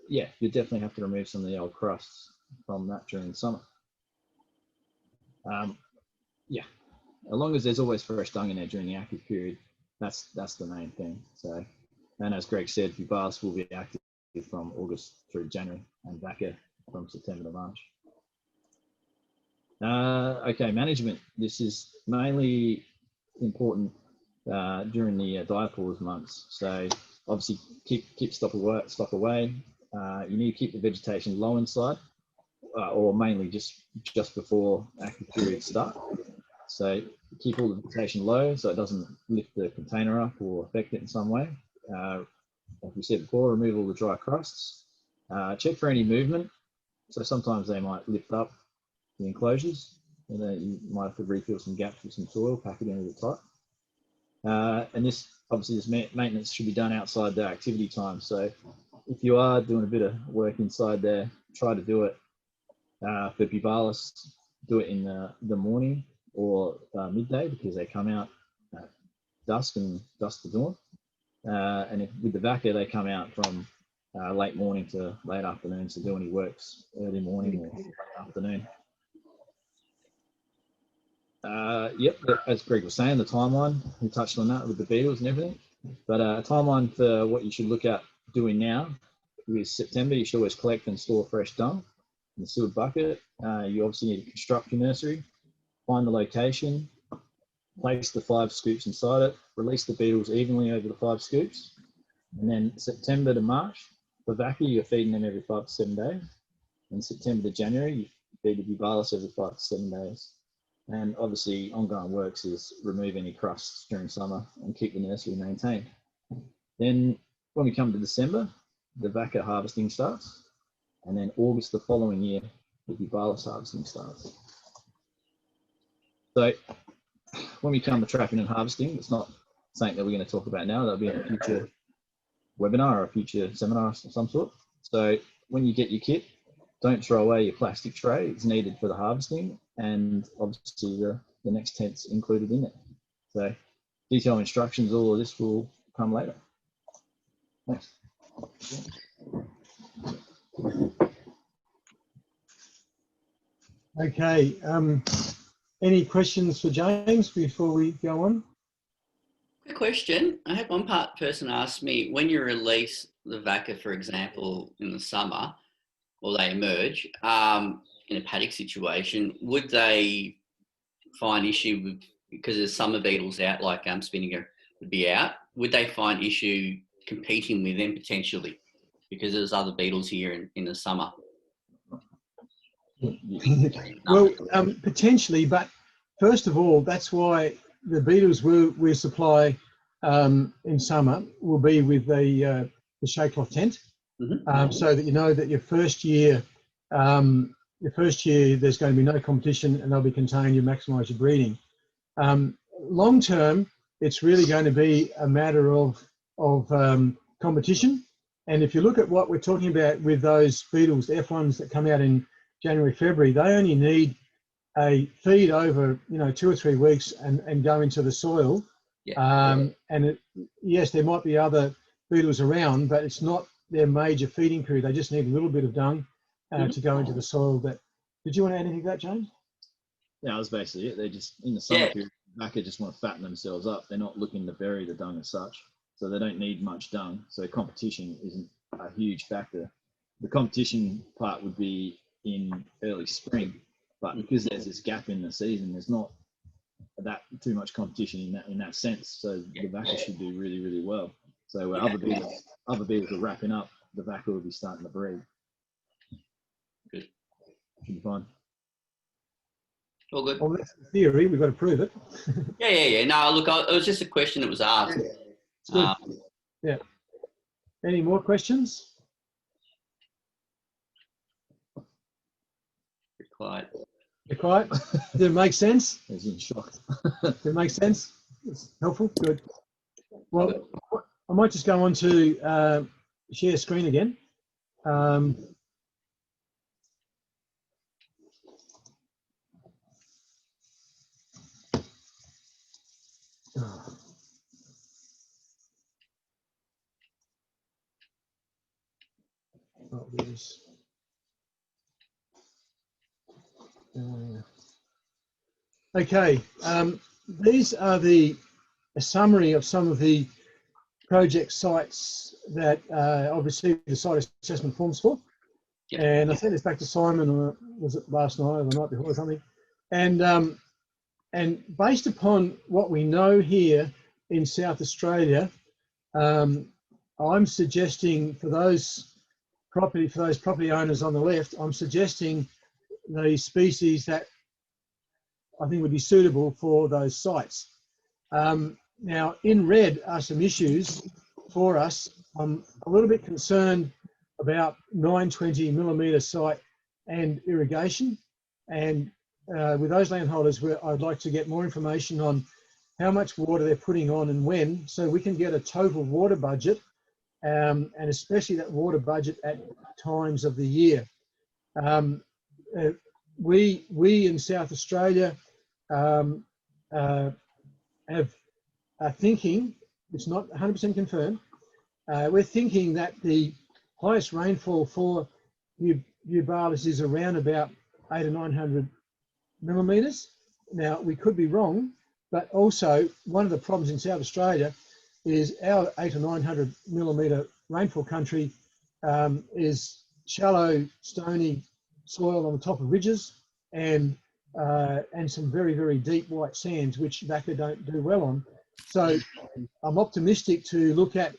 yeah, you definitely have to remove some of the old crusts from that during the summer. Yeah, as long as there's always fresh dung in there during the active period, that's the main thing. So, and as Greg said, Bubalis will be active from August through January, and Vaca from September to March. Okay, management. This is mainly important during the diapause months. So obviously keep stock away. You need to keep the vegetation low inside, or mainly just before active periods start. So keep all the vegetation low so it doesn't lift the container up or affect it in some way. Like we said before, remove all the dry crusts. Check for any movement. So sometimes they might lift up the enclosures, and then you might have to refill some gaps with some soil, pack it in a bit tight. And this maintenance should be done outside the activity time. So if you are doing a bit of work inside there, try to do it for Bubalis, do it in the morning or midday, because they come out at dusk to dawn. And with the Vaca, they come out from late morning to late afternoon, so do any works early morning or late afternoon. Yep, as Greg was saying, the timeline, we touched on that with the beetles and everything. But a timeline for what you should look at doing now is September. You should always collect and store fresh dung in the sealed bucket. You obviously need to construct your nursery, find the location, place the 5 scoops inside it, release the beetles evenly over the 5 scoops, and then September to March, for Vaca, you're feeding them every 5 to 7 days. And September to January, you feed the Bubalis every 5 to 7 days. And obviously ongoing works is remove any crusts during summer and keep the nursery maintained. Then when we come to December, the vaca harvesting starts, and then August the following year, the Bubalis harvesting starts. So when we come to trapping and harvesting, it's not something that we're going to talk about now. That'll be in a future webinar or a future seminar of some sort. So when you get your kit, don't throw away your plastic tray. It's needed for the harvesting, and obviously the next tent's included in it. So detailed instructions, all of this will come later. Thanks. Okay. Any questions for James before we go on? Quick question. I had one person asked me, when you release the vaca, for example, in the summer, or they emerge in a paddock situation, would they find issue with, because there's summer beetles out, like Spinninger would be out, would they find issue competing with them potentially? Because there's other beetles here in the summer. Well, potentially, but first of all, that's why the beetles we supply in summer will be with the shade cloth tent, so that you know that your first year there's going to be no competition and they'll be contained. You maximise your breeding. Long term, it's really going to be a matter of competition. And if you look at what we're talking about with those beetles, the F1s that come out in January, February, they only need a feed over 2 or 3 weeks and go into the soil. Yeah. And yes, there might be other beetles around, but it's not their major feeding period. They just need a little bit of dung to go into the soil. Did you want to add anything to that, James? Yeah, that was basically it. They just, in the summer period, vaca just want to fatten themselves up. They're not looking to bury the dung as such. So they don't need much dung. So competition isn't a huge factor. The competition part would be in early spring, but because there's this gap in the season, there's not that too much competition in that sense. So the vaca should do really, really well. So where other beetles are wrapping up, the vaca will be starting to breed. Good. Should be fine. All good. Well, that's the theory. We've got to prove it. Yeah. No, look, it was just a question that was asked. Yeah. Any more questions? Be quiet. You're quiet. Does it make sense? He's in shock. Does it make sense? It's helpful. Good. Well, I might just go on to share screen again. Oh, there's, okay, these are a summary of some of the project sites that I've received the site assessment forms for. Yep. And I sent this back to Simon, or was it last night or the night before or something? And based upon what we know here in South Australia, I'm suggesting for those property owners on the left, I'm suggesting the species that I think would be suitable for those sites. Now, in red are some issues for us. I'm a little bit concerned about 920 millimetre site and irrigation. And with those landholders, I'd like to get more information on how much water they're putting on and when, so we can get a total water budget, and especially that water budget at times of the year. We in South Australia are thinking, it's not 100% confirmed, we're thinking that the highest rainfall for Bubalis is around about 800 or 900 millimetres. Now, we could be wrong, but also one of the problems in South Australia is our 800 or 900 millimetre rainfall country is shallow, stony soil on the top of ridges and some very, very deep white sands, which vaca don't do well on. So I'm optimistic to look at,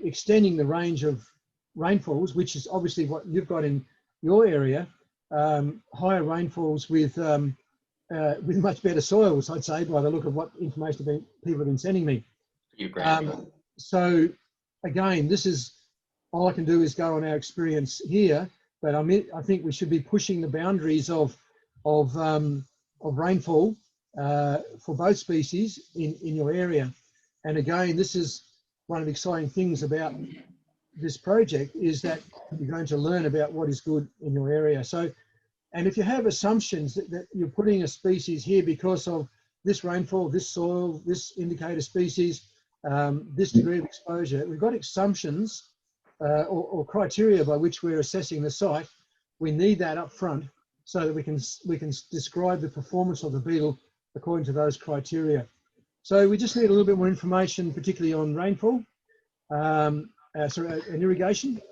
extending the range of rainfalls, which is obviously what you've got in your area, higher rainfalls with with much better soils, I'd say, by the look of what information people have been sending me. You agree? So again, this is all I can do is go on our experience here, but I think we should be pushing the boundaries of rainfall for both species in your area. And again, this is one of the exciting things about this project, is that you're going to learn about what is good in your area. So, and if you have assumptions that you're putting a species here because of this rainfall, this soil, this indicator species, this degree of exposure, we've got assumptions or criteria by which we're assessing the site. We need that up front so that we can describe the performance of the beetle according to those criteria. So we just need a little bit more information, particularly on rainfall, and irrigation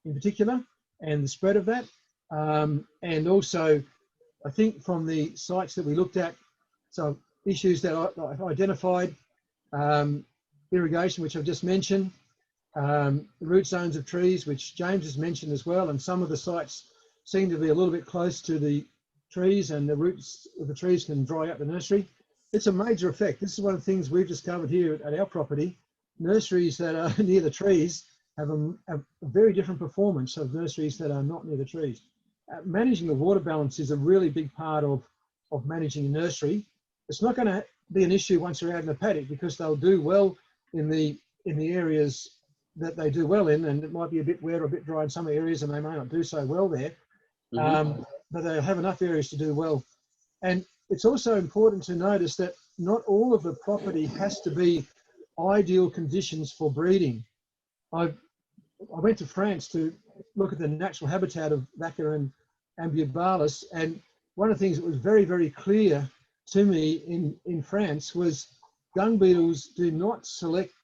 in particular, and the spread of that. And also, I think from the sites that we looked at, so issues that I've identified, irrigation, which I've just mentioned, root zones of trees, which James has mentioned as well, and some of the sites seem to be a little bit close to the trees, and the roots of the trees can dry up the nursery. It's a major effect. This is one of the things we've discovered here at our property. Nurseries that are near the trees have a very different performance of nurseries that are not near the trees. Managing the water balance is a really big part of managing a nursery. It's not going to be an issue once you're out in the paddock, because they'll do well in the areas that they do well in, and it might be a bit wet or a bit dry in some areas, and they may not do so well there. But they'll have enough areas to do well. And it's also important to notice that not all of the property has to be ideal conditions for breeding. I went to France to look at the natural habitat of Vaca and Ambubalis, and one of the things that was very, very clear to me in France was dung beetles do not select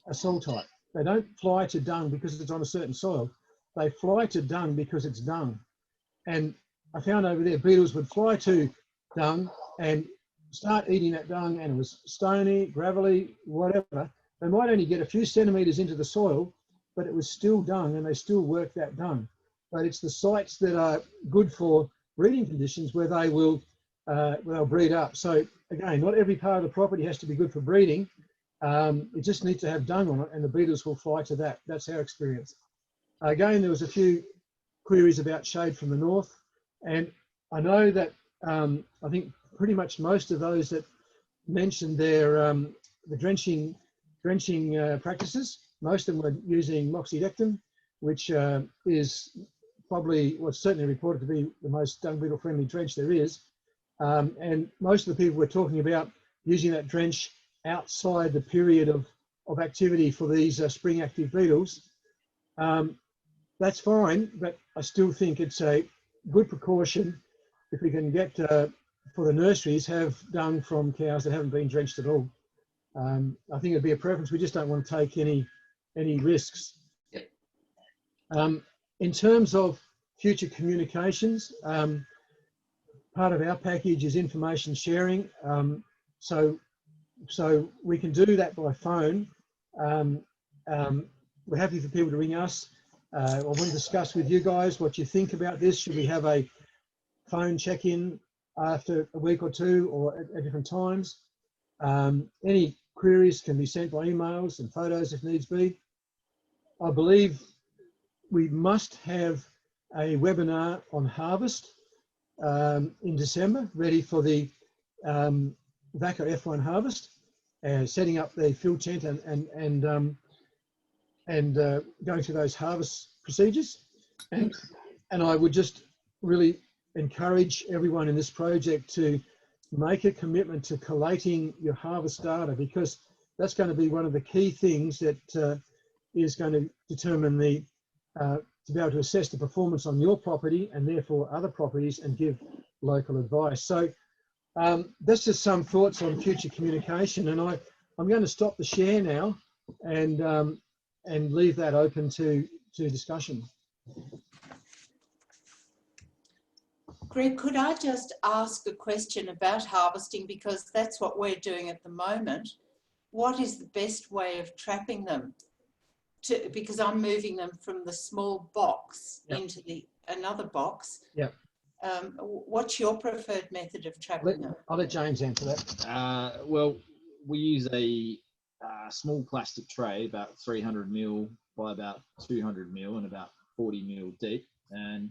a soil type. They don't fly to dung because it's on a certain soil. They fly to dung because it's dung. And I found over there beetles would fly to dung and start eating that dung, and it was stony, gravelly, whatever. They might only get a few centimetres into the soil, but it was still dung, and they still work that dung. But it's the sites that are good for breeding conditions where they will they'll breed up. So again, not every part of the property has to be good for breeding. It just needs to have dung on it, and the beetles will fly to that. That's our experience. Again, there was a few queries about shade from the north, and I know that I think pretty much most of those that mentioned their the drenching practices, most of them were using moxidectin, which is probably what's certainly reported to be the most dung beetle friendly drench there is. And most of the people were talking about using that drench outside the period of activity for these spring active beetles. That's fine, but I still think it's a good precaution if we can get, for the nurseries, have dung from cows that haven't been drenched at all. I think it'd be a preference. We just don't want to take any risks. In terms of future communications, part of our package is information sharing. So we can do that by phone. We're happy for people to ring us. I want to discuss with you guys what you think about this. Should we have a phone check-in after a week or two, or at different times? Any queries can be sent by emails and photos if needs be. I believe we must have a webinar on harvest in December, ready for the Vaca F1 harvest, setting up the field tent and going through those harvest procedures. And I would just really encourage everyone in this project to make a commitment to collating your harvest data, because that's going to be one of the key things that is going to determine to be able to assess the performance on your property and therefore other properties, and give local advice. So that's just some thoughts on future communication, and I'm going to stop the share now and leave that open to discussion. Greg, could I just ask a question about harvesting, because that's what we're doing at the moment. What is the best way of trapping them? Because I'm moving them from the small box into another box. Yeah. what's your preferred method of trapping them? I'll let James answer that. Well, we use a small plastic tray, about 300 mil by about 200 mil and about 40 mil deep, and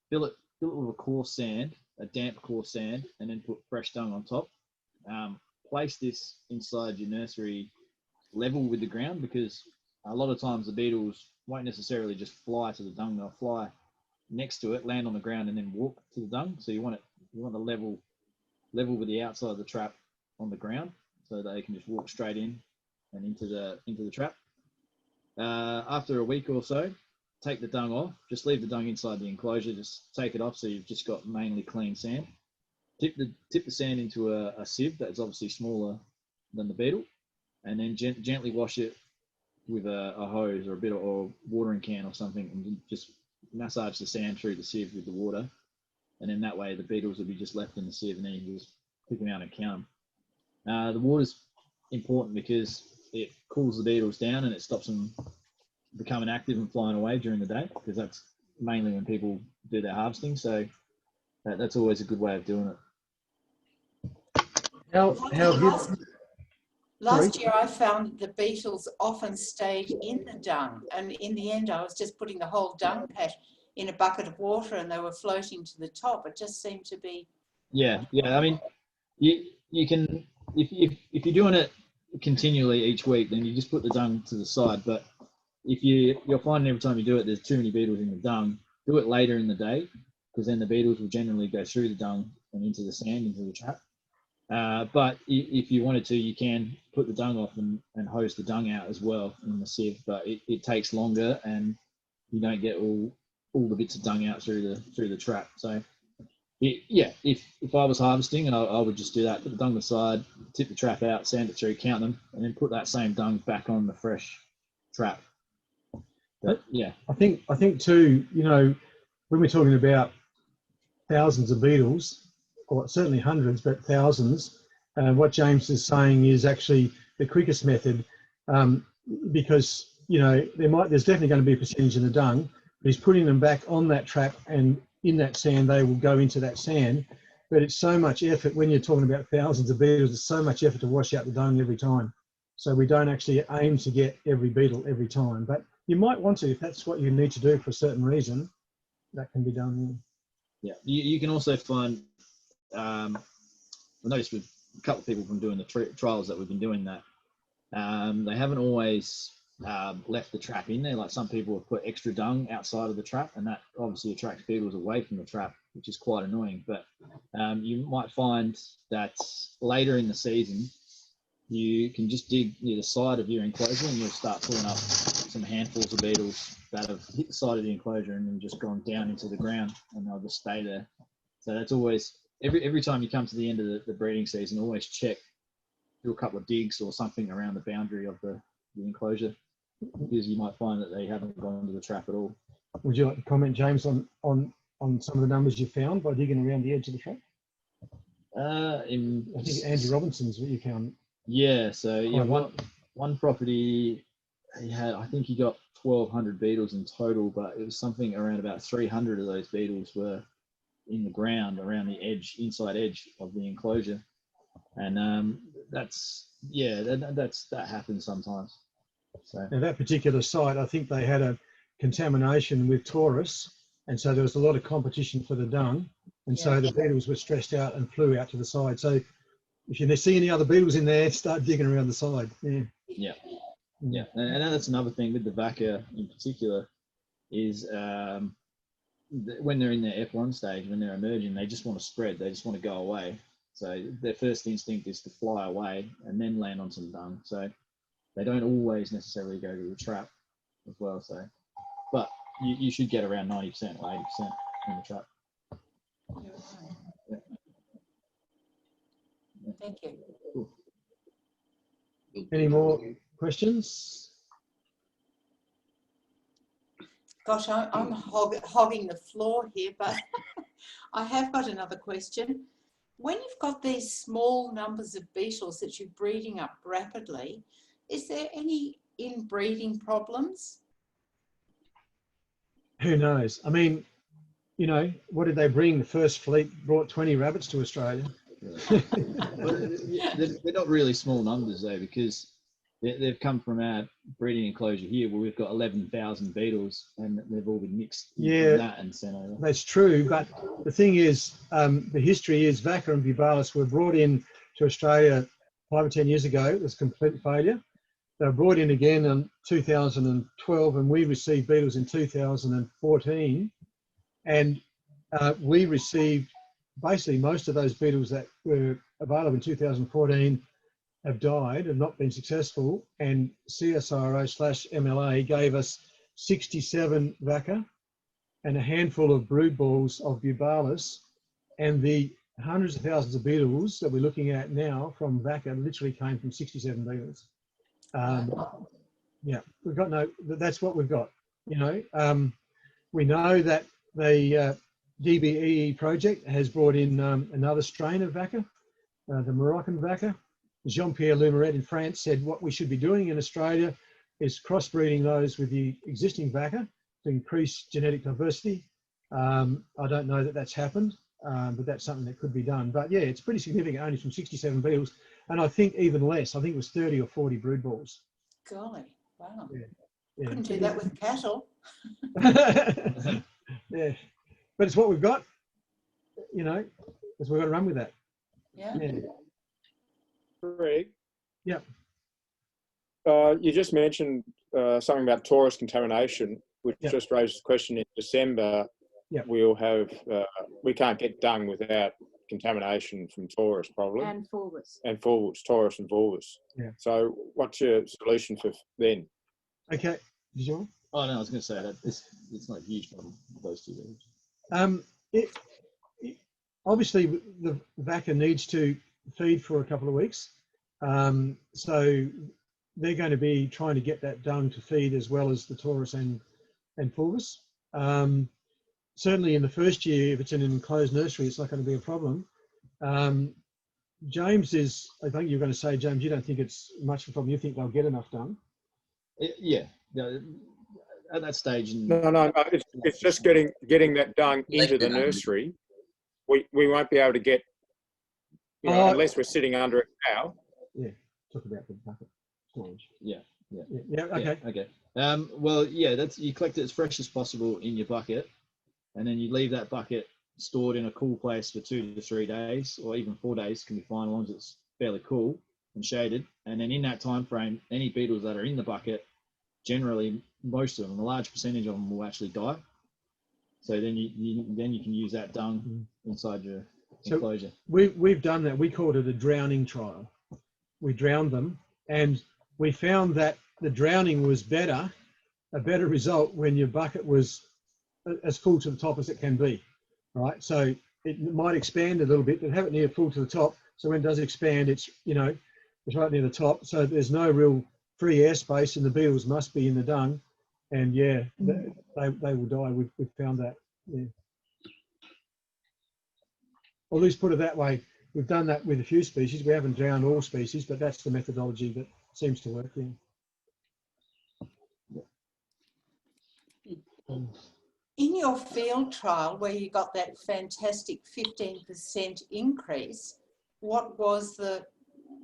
fill it with a coarse sand, a damp coarse sand, and then put fresh dung on top. Place this inside your nursery level with the ground, because a lot of times the beetles won't necessarily just fly to the dung. They'll fly next to it, land on the ground, and then walk to the dung. So you want the level with the outside of the trap on the ground, so they can just walk straight in and into the trap. After a week or so, take the dung off. Just leave the dung inside the enclosure. Just take it off, so you've just got mainly clean sand. Tip the sand into a sieve that's obviously smaller than the beetle, and then gently wash it with a hose or or watering can or something, and just massage the sand through the sieve with the water, and then that way the beetles will be just left in the sieve, and then you can just pick them out and count them. The water's important because it cools the beetles down and it stops them becoming active and flying away during the day, because that's mainly when people do their harvesting. So that's always a good way of doing it. Last year I found the beetles often stayed in the dung, and in the end I was just putting the whole dung patch in a bucket of water and they were floating to the top. It just seemed to be... Yeah. I mean, you can, if you're doing it continually each week, then you just put the dung to the side. But if you're finding every time you do it, there's too many beetles in the dung, do it later in the day, because then the beetles will generally go through the dung and into the sand, into the trap. But if you wanted to, you can put the dung off and hose the dung out as well in the sieve, but it takes longer and you don't get all the bits of dung out through the trap. So if I was harvesting, I would just do that, put the dung aside, tip the trap out, sand it through, count them, and then put that same dung back on the fresh trap. But yeah, I think too, when we're talking about thousands of beetles, or certainly hundreds, but thousands, what James is saying is actually the quickest method, because there's definitely going to be a percentage in the dung, but he's putting them back on that trap, and in that sand they will go into that sand. But it's so much effort when you're talking about thousands of beetles. It's so much effort to wash out the dung every time. So we don't actually aim to get every beetle every time, but you might want to, if that's what you need to do for a certain reason. That can be done. Yeah, you can also find. I noticed with a couple of people from doing the trials that we've been doing that they haven't always left the trap in there. Like some people have put extra dung outside of the trap, and that obviously attracts beetles away from the trap, which is quite annoying. But you might find that later in the season, you can just dig near the side of your enclosure and you'll start pulling up some handfuls of beetles that have hit the side of the enclosure and then just gone down into the ground, and they'll just stay there. So that's always, every time you come to the end of the breeding season, always check, do a couple of digs or something around the boundary of the enclosure, because you might find that they haven't gone into the trap at all. Would you like to comment, James, on some of the numbers you found by digging around the edge of the trap? I think Andrew Robinson's what you found. Yeah, so yeah, one property, I think he got 1,200 beetles in total, but it was something around about 300 of those beetles were in the ground around the edge, inside edge of the enclosure, and that happens sometimes. So now that particular site, I think they had a contamination with Taurus, and so there was a lot of competition for the dung, and so the beetles were stressed out and flew out to the side. So if you see any other beetles in there, start digging around the side. Yeah. And that's another thing with the vaca in particular is when they're in their F1 stage, when they're emerging, they just want to spread. They just want to go away. So their first instinct is to fly away and then land on some dung. So they don't always necessarily go to the trap as well. So, but you should get around 90% or 80% in the trap. Thank you. Cool. Any more questions? Gosh, I'm hogging the floor here, but I have got another question. When you've got these small numbers of beetles that you're breeding up rapidly, is there any inbreeding problems? Who knows? I mean, you know, what did they bring? The first fleet brought 20 rabbits to Australia. But they're not really small numbers though, because they've come from our breeding enclosure here, where we've got 11,000 beetles, and they've all been mixed in Yeah, from that and sent over. That's true, but the thing is, the history is Vaca and Bubalis were brought in to Australia 5 or 10 years ago. It was a complete failure. They were brought in again in 2012, and we received beetles in 2014. And we received basically most of those beetles that were available in 2014 have died, have not been successful. And CSIRO/MLA gave us 67 Vaca and a handful of brood balls of Bubalis, and the hundreds of thousands of beetles that we're looking at now from Vaca literally came from 67 beetles. Yeah, we've got that's what we've got, you know. We know that the DBEE project has brought in another strain of Vaca, the Moroccan Vaca. Jean-Pierre Lumeret in France said what we should be doing in Australia is crossbreeding those with the existing Vaca to increase genetic diversity. I don't know that that's happened, but that's something that could be done. But yeah, it's pretty significant, only from 67 beetles, and I think even less. I think it was 30 or 40 brood balls. Golly, wow. Yeah. Couldn't do that with cattle. Yeah, but it's what we've got, you know, because we've got to run with that. Yeah. Greg? Yep. You just mentioned something about Taurus contamination, which Yep. just raised the question in December. Yep. We'll have, we can't get dung without contamination from Taurus, probably. And fulvus. And fulvus, Taurus and fulvus. Yeah. So what's your solution for then? Okay. Did you want? Oh no, I was going to say that it's not a huge problem with those two beetles. Obviously the Vaca needs to feed for a couple of weeks, so they're going to be trying to get that dung to feed as well as the Taurus and fulvus. Certainly in the first year, if it's in an enclosed nursery, it's not going to be a problem. James I think you're going to say, James, you don't think it's much of a problem. You think they'll get enough dung? Yeah. At that stage. No. It's just getting that dung into the nursery. We won't be able to get, you know, unless we're sitting under it now. Yeah. Talk about the bucket storage. Yeah. Okay. Well, yeah, you collect it as fresh as possible in your bucket, and then you leave that bucket stored in a cool place for 2 to 3 days, or even 4 days can be fine, as long as it's fairly cool and shaded. And then in that time frame, any beetles that are in the bucket, generally most of them, a large percentage of them will actually die. So then you can use that dung inside your enclosure. We've done that. We called it a drowning trial. We drowned them, and we found that the drowning was a better result when your bucket was as full to the top as it can be, right? So it might expand a little bit, but have it near full to the top. So when it does expand, it's right near the top. So there's no real free airspace, and the beetles must be in the dung. And yeah, they will die. We've found that. Yeah. Or at least put it that way. We've done that with a few species. We haven't drowned all species, but that's the methodology that seems to work. Yeah. In your field trial, where you got that fantastic 15% increase, what was the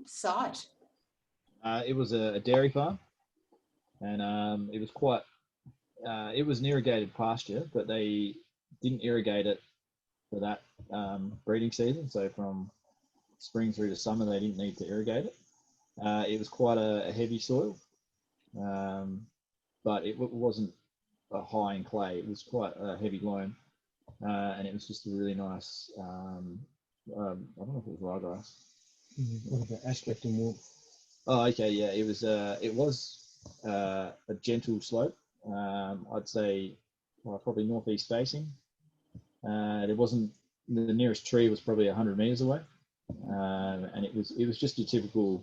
site? It was a dairy farm, and it was quite. It was an irrigated pasture, but they didn't irrigate it for that breeding season. So from spring through to summer, they didn't need to irrigate it. It was quite a heavy soil, but it wasn't a high in clay. It was quite a heavy loam, and it was just a really nice. I don't know if it was ryegrass. What about aspect and warmth? Oh, okay, yeah. It was a gentle slope. I'd say probably northeast facing. There wasn't, the nearest tree was probably 100 meters away, and it was just your typical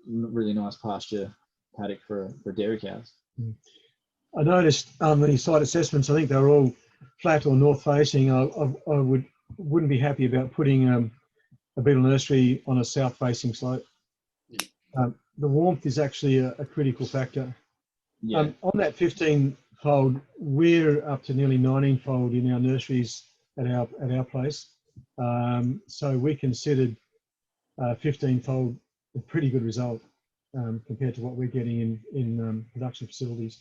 really nice pasture paddock for dairy cows. I noticed the site assessments, I think they were all flat or north facing. I wouldn't be happy about putting a beetle nursery on a south facing slope. The warmth is actually a critical factor. Yeah. On that 15% fold. We're up to nearly 19-fold in our nurseries at our place. So we considered 15-fold a pretty good result compared to what we're getting in production facilities.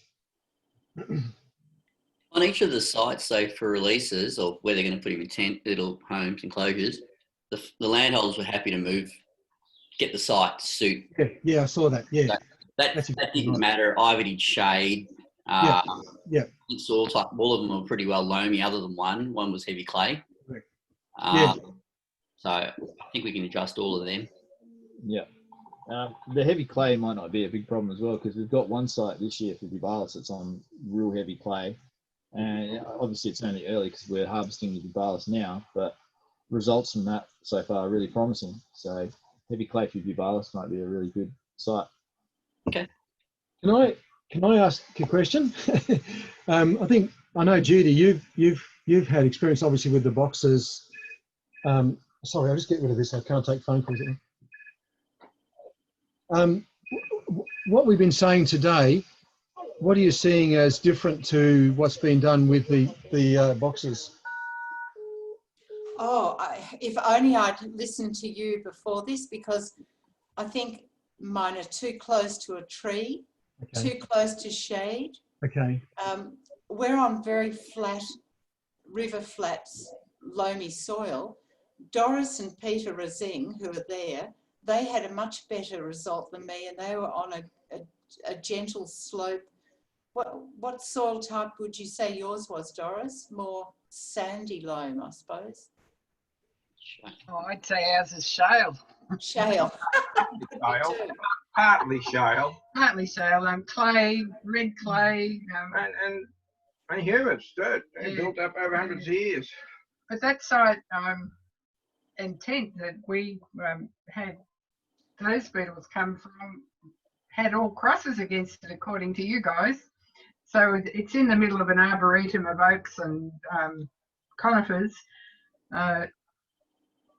On each of the sites, though, for releases or where they're going to put him in tent, little homes, enclosures, the landholders were happy to move, get the site to suit. Yeah, I saw that. Yeah, So that didn't matter. Ivory shade, yeah, soil type. All of them were pretty well loamy, other than one. One was heavy clay. Correct. So I think we can adjust all of them. Yeah. The heavy clay might not be a big problem as well, because we've got one site this year for Bubalis that's on real heavy clay. And obviously it's only early because we're harvesting the Bubalis now, but results from that so far are really promising. So heavy clay for Bubalis might be a really good site. Okay. Can I ask a question? I know Judy, you've had experience obviously with the boxes. Sorry, I'll just get rid of this. I can't take phone calls. What we've been saying today, what are you seeing as different to what's been done with the boxes? Oh, if only I'd listened to you before this, because I think mine are too close to a tree, Okay. too close to shade. Okay. We're on very flat, river flats, loamy soil. Doris and Peter Razing, who are there, they had a much better result than me, and they were on a gentle slope. What soil type would you say yours was, Doris? More sandy loam, I suppose. Oh, I'd say ours is shale. Shale. Shale. Partly shale. Partly shale, clay, red clay. And humus, dirt. They Yeah. built up over hundreds of years. But that site and tent that we had those beetles come from had all crosses against it, according to you guys. So it's in the middle of an arboretum of oaks and conifers.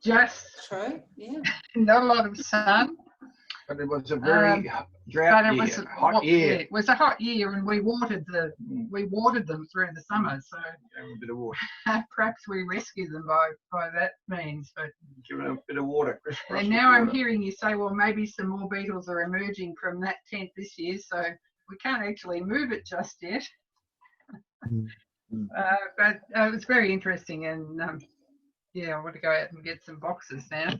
Just True, yeah. not a lot of sun. But it was a very But it was hot year. It was a hot year, and we watered them through the summer. So A bit of water. perhaps we rescue them by that means. But Give them a bit of water. and now I'm hearing you say, well, maybe some more beetles are emerging from that tent this year, so we can't actually move it just yet. But it was very interesting, and yeah, I want to go out and get some boxes now.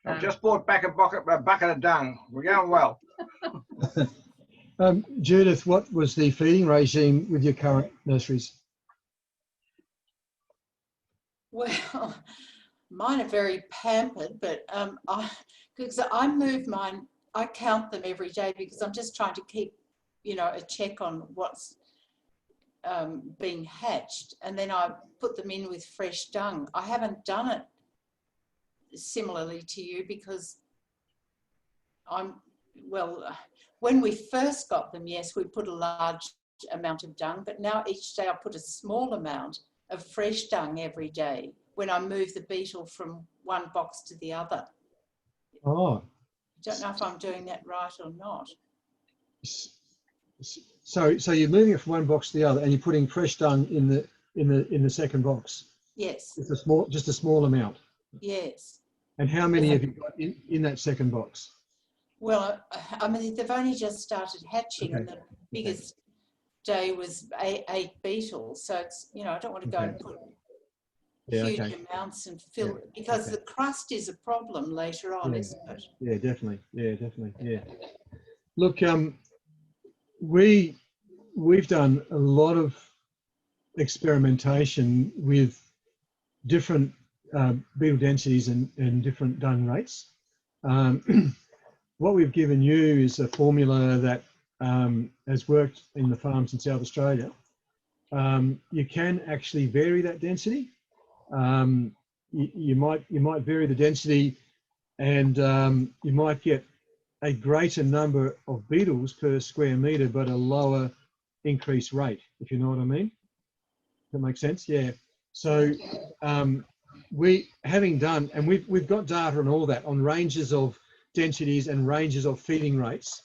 I've just bought back a bucket of dung. We're going well. Judith, what was the feeding regime with your current nurseries? Well, mine are very pampered, but because I move mine, I count them every day because I'm just trying to keep, a check on what's being hatched, and then I put them in with fresh dung. I haven't done it similarly to you because when we first got them, yes, we put a large amount of dung, but now each day I put a small amount of fresh dung every day when I move the beetle from one box to the other. Oh. I don't know if I'm doing that right or not. So you're moving it from one box to the other, and you're putting fresh dung in the second box. Yes. It's just a small amount. Yes. And how many have you got in that second box? Well, I mean, they've only just started hatching, Okay. and the biggest day was eight beetles. So it's, I don't want to go and put huge amounts and fill it, because the crust is a problem later on, isn't it? Yeah, definitely. Yeah. Look, we've done a lot of experimentation with different beetle densities and different dung rates. What we've given you is a formula that has worked in the farms in South Australia. You can actually vary that density. You might vary the density, and you might get a greater number of beetles per square metre, but a lower increase rate, if you know what I mean. That makes sense? Yeah. So we, having done, and we've got data on all that, on ranges of densities and ranges of feeding rates,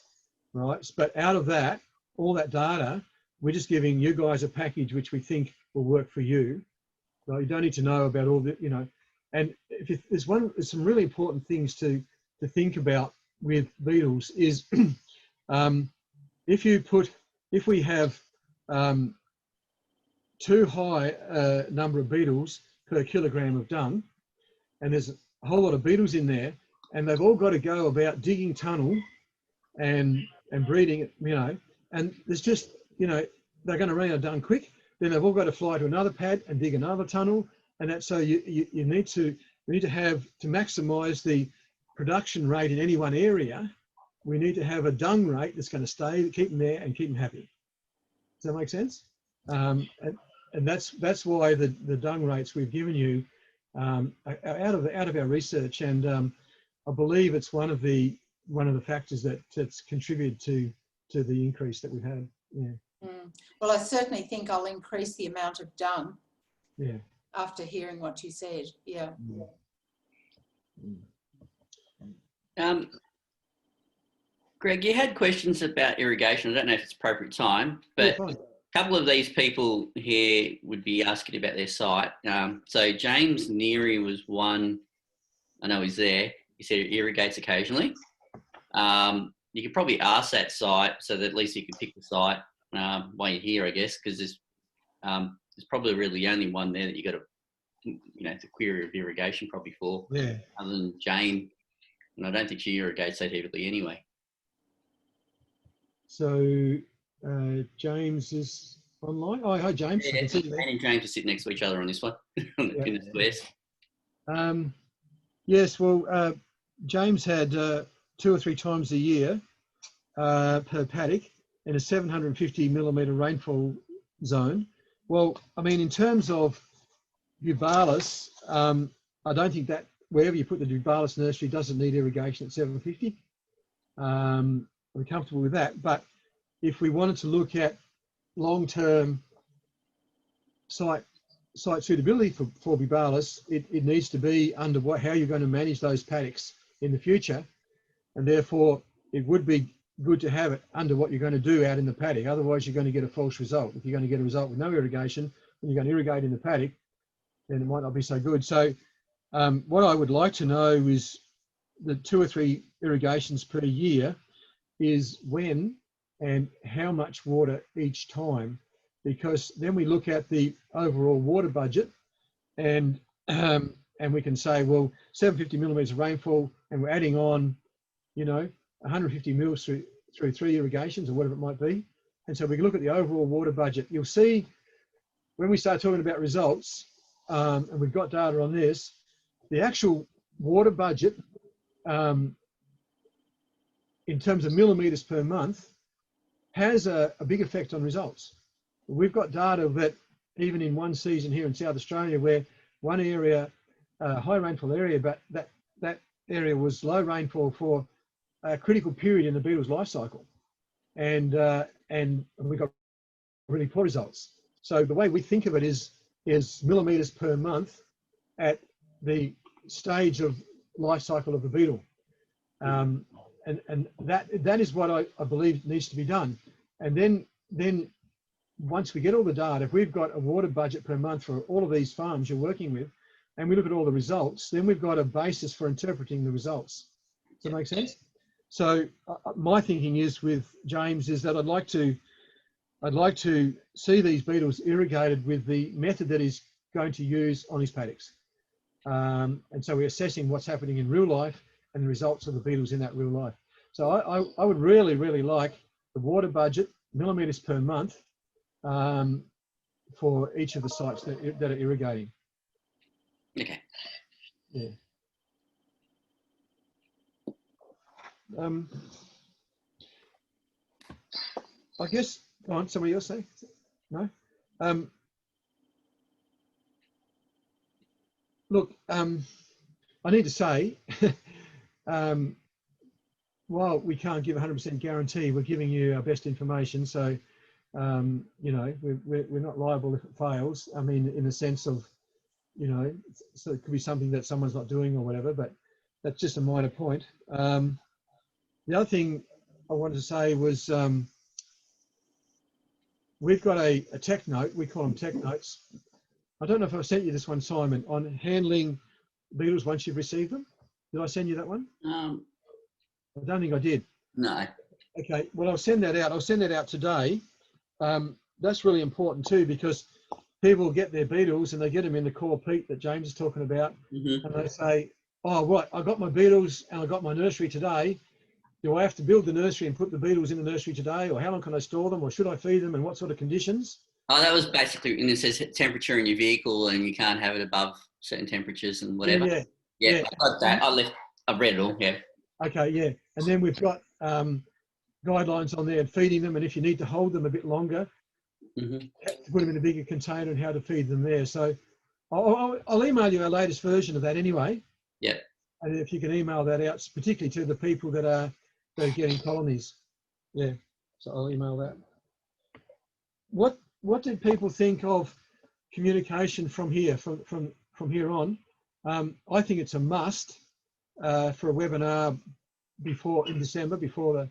right? But out of that, all that data, we're just giving you guys a package which we think will work for you. So you don't need to know about all the, you know, and there's some really important things to think about with beetles is if we have too high a number of beetles per kilogram of dung, and there's a whole lot of beetles in there, and they've all got to go about digging tunnel and breeding, you know, and there's just, you know, they're going to run out of dung quick, then they've all got to fly to another pad and dig another tunnel, and that's so we need to have, to maximize the production rate in any one area, we need to have a dung rate that's going to stay, keep them there and keep them happy. Does that make sense? And that's why the dung rates we've given you are out of our research, and I believe it's one of the factors that's contributed to the increase that we've had. Yeah. Well, I certainly think I'll increase the amount of dung. Yeah. After hearing what you said, yeah. Greg, you had questions about irrigation. I don't know if it's appropriate time, but Yeah, a couple of these people here would be asking about their site. So James Neary was one, I know he's there. He said it irrigates occasionally. You could probably ask that site so that at least you can pick the site while you're here, I guess, because there's probably really the only one there that you got to, you know, the query of irrigation probably for. Yeah. Other than Jane, and I don't think she irrigates that heavily anyway. So James is online. Oh, hi James. Yeah, I can see you there. Jane and James are sitting next to each other on this one, on the Pinner squares. Yes, well, James had 2 or 3 times a year per paddock in a 750 millimetre rainfall zone. Well, I mean, in terms of Bubalis, I don't think that wherever you put the Bubalis nursery doesn't need irrigation at 750. We're comfortable with that. But if we wanted to look at long-term site suitability for Bubalis, it needs to be under how you're going to manage those paddocks in the future, and therefore it would be good to have it under what you're going to do out in the paddock. Otherwise, you're going to get a false result. If you're going to get a result with no irrigation, and you're going to irrigate in the paddock, then it might not be so good. So what I would like to know is the 2 or 3 irrigations per year is when and how much water each time, because then we look at the overall water budget and we can say, well, 750 millimetres of rainfall, and we're adding on, you know, 150 mils through 3 irrigations or whatever it might be. And so we can look at the overall water budget. You'll see when we start talking about results, and we've got data on this, the actual water budget in terms of millimetres per month has a big effect on results. We've got data that even in one season here in South Australia, where one area, high rainfall area, but that area was low rainfall for a critical period in the beetle's life cycle, and we got really poor results. So the way we think of it is millimetres per month at the stage of life cycle of the beetle, and that is what I believe needs to be done. And then once we get all the data, if we've got a water budget per month for all of these farms you're working with, and we look at all the results, then we've got a basis for interpreting the results. Does that make sense? So my thinking is with James is that I'd like to see these beetles irrigated with the method that he's going to use on his paddocks. And so we're assessing what's happening in real life and the results of the beetles in that real life. So I would really, really like the water budget, millimetres per month, for each of the sites that are irrigating. Okay. Yeah. I guess, go on, somebody else say? No? Look, I need to say, while we can't give 100% guarantee, we're giving you our best information. So, you know, we're not liable if it fails. I mean, in the sense of, you know, so it could be something that someone's not doing or whatever, but that's just a minor point. The other thing I wanted to say was, we've got a tech note, we call them tech notes. I don't know if I've sent you this one, Simon, on handling beetles once you've received them. Did I send you that one? I don't think I did. No. Okay, well, I'll send that out. I'll send that out today. That's really important too, because people get their beetles and they get them in the core peat that James is talking about. Mm-hmm. And they say, oh, right, I got my beetles and I got my nursery today. Do I have to build the nursery and put the beetles in the nursery today? Or how long can I store them? Or should I feed them? And what sort of conditions? Oh, that was basically, and it says temperature in your vehicle and you can't have it above certain temperatures and whatever. Yeah. I got that. I've read it all, yeah. Okay, yeah. And then we've got guidelines on there, feeding them, and if you need to hold them a bit longer, to put them in a bigger container and how to feed them there. So I'll email you our latest version of that anyway. Yeah. And if you can email that out, particularly to the people that are getting colonies. Yeah. So I'll email that. What did people think of communication from here, from here on? I think it's a must for a webinar in December, before the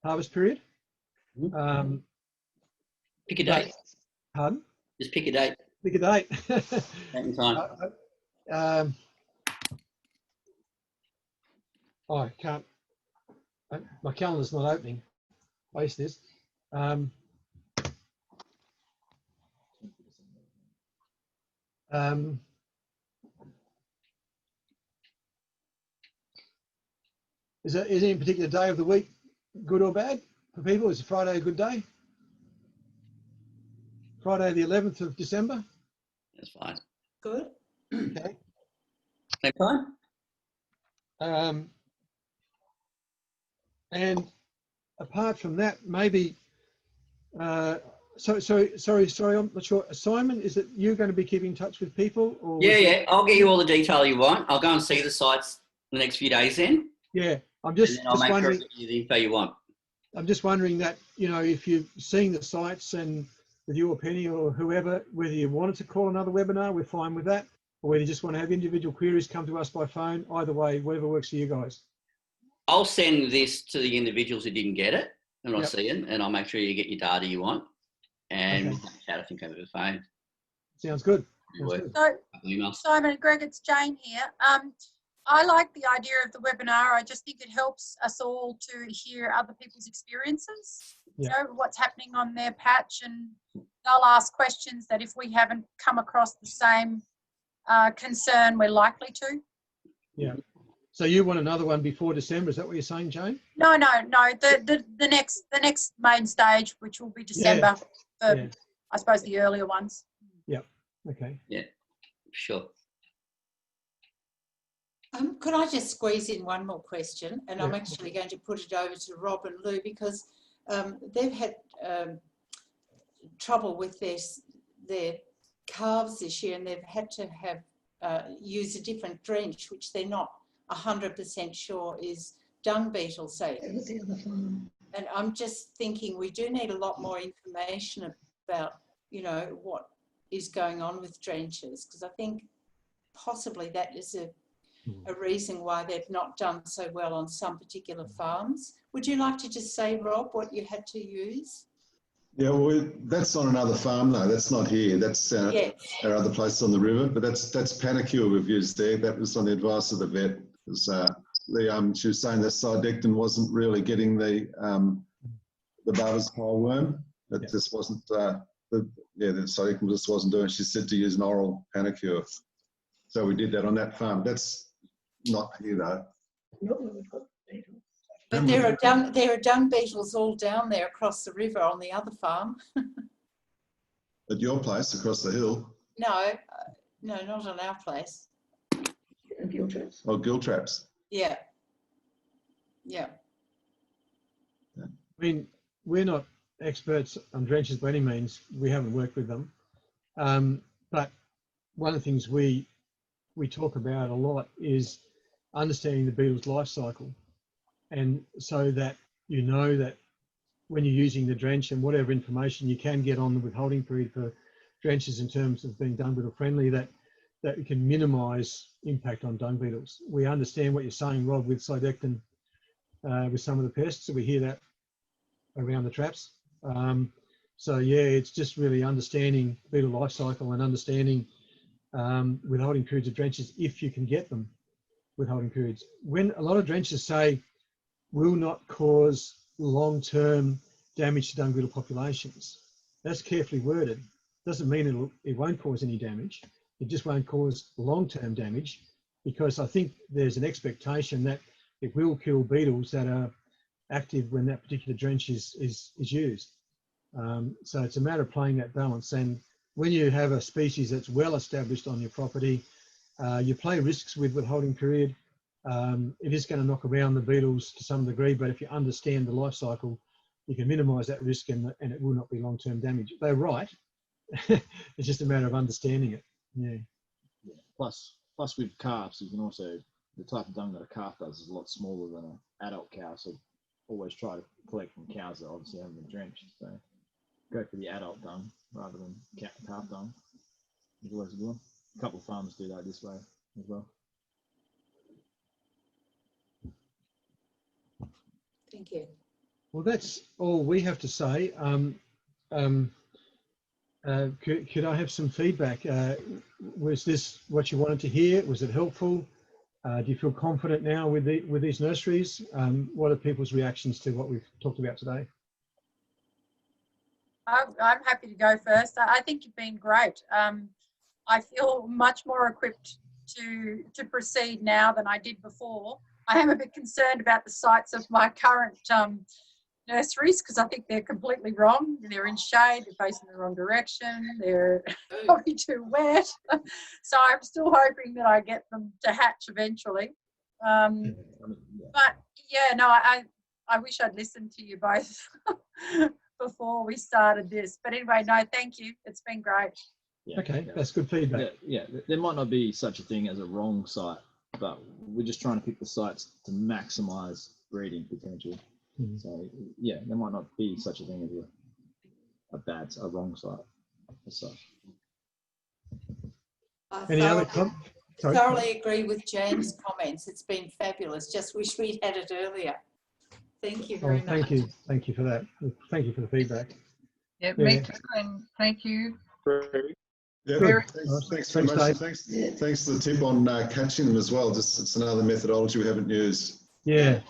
harvest period. Pick a date. Pardon? Just pick a date. Pick a date. Date and time. I can't. My calendar's not opening. Waste this. Is any particular day of the week good or bad for people? Is Friday a good day? Friday the 11th of December? That's fine. Good. Okay. Same time? And apart from that, maybe, sorry, I'm not sure. Simon, is it you going to be keeping in touch with people? Or Yeah. I'll get you all the detail you want. I'll go and see the sites the next few days then. Yeah, I'm just I'll make wondering. sure I get you the info you want. I'm just wondering that, if you've seen the sites and with you or Penny or whoever, whether you wanted to call another webinar, we're fine with that, or whether you just want to have individual queries come to us by phone. Either way, whatever works for you guys. I'll send this to the individuals who didn't get it, and I'll see it, and I'll make sure you get your data you want, and we'll chat, I think, over the phone. Sounds good. So, Simon and Greg, it's Jane here. I like the idea of the webinar. I just think it helps us all to hear other people's experiences, what's happening on their patch, and they'll ask questions that if we haven't come across the same concern, we're likely to. Yeah. So you want another one before December? Is that what you're saying, Jane? No. The next main stage, which will be December, for I suppose the earlier ones. Yeah. Okay. Yeah. Sure. Could I just squeeze in one more question? And I'm actually going to put it over to Rob and Lou, because they've had trouble with their calves this year, and they've had to have use a different drench, which they're not 100% sure is dung beetle safe. And I'm just thinking we do need a lot more information about, what is going on with drenches, because I think possibly that is a reason why they've not done so well on some particular farms. Would you like to just say, Rob, what you had to use? Yeah, well, that's on another farm though. That's not here. That's our other place on the river. But that's Panacure we've used there. That was on the advice of the vet. Because, she was saying that Cydectin wasn't really getting the Barber's pole worm. That just wasn't the Cydectin just wasn't doing. She said to use an oral Panacure. So we did that on that farm. That's not here though. But there are dung beetles all down there across the river on the other farm. At your place across the hill? No, not on our place. Gill traps. Oh, gill traps. Yeah. I mean, we're not experts on drenches by any means. We haven't worked with them. But one of the things we talk about a lot is understanding the beetle's life cycle. And so that that when you're using the drench and whatever information you can get on the withholding period for drenches in terms of being dung beetle friendly, that we can minimise impact on dung beetles. We understand what you're saying, Rob, with Cydectin, with some of the pests. So we hear that around the traps. So yeah, it's just really understanding beetle life cycle and understanding withholding periods of drenches if you can get them withholding periods. When a lot of drenches say will not cause long-term damage to dung beetle populations, that's carefully worded. Doesn't mean it won't cause any damage. It just won't cause long-term damage, because I think there's an expectation that it will kill beetles that are active when that particular drench is used. So it's a matter of playing that balance. And when you have a species that's well established on your property, you play risks with withholding period. It is going to knock around the beetles to some degree, but if you understand the life cycle, you can minimise that risk, and it will not be long-term damage. They're right. It's just a matter of understanding it. Yeah. Plus with calves, you can also, the type of dung that a calf does is a lot smaller than an adult cow. So always try to collect from cows that obviously haven't been drenched. So go for the adult dung rather than calf dung. It's always a good one. A couple of farmers do that this way as well. Thank you. Well, that's all we have to say. Could I have some feedback? Was this what you wanted to hear? Was it helpful? Do you feel confident now with these nurseries? What are people's reactions to what we've talked about today? I'm happy to go first. I think you've been great. I feel much more equipped to proceed now than I did before. I am a bit concerned about the sites of my current nurseries, because I think they're completely wrong. They're in shade, they're facing the wrong direction, they're probably too wet. So I'm still hoping that I get them to hatch eventually. But yeah, no, I wish I'd listened to you both before we started this. But anyway, no, thank you. It's been great. Yeah, okay, that's good feedback. Yeah, there might not be such a thing as a wrong site, but we're just trying to pick the sites to maximise breeding potential. Mm-hmm. So yeah, there might not be such a thing as a wrong site as such. I thoroughly agree with Jane's comments. It's been fabulous. Just wish we'd had it earlier. Thank you very much. Thank you for that. Thank you for the feedback. Yeah, me too, and thank you. Yeah, thanks very much. Thanks for the tip on catching them as well. Just it's another methodology we haven't used. Yeah.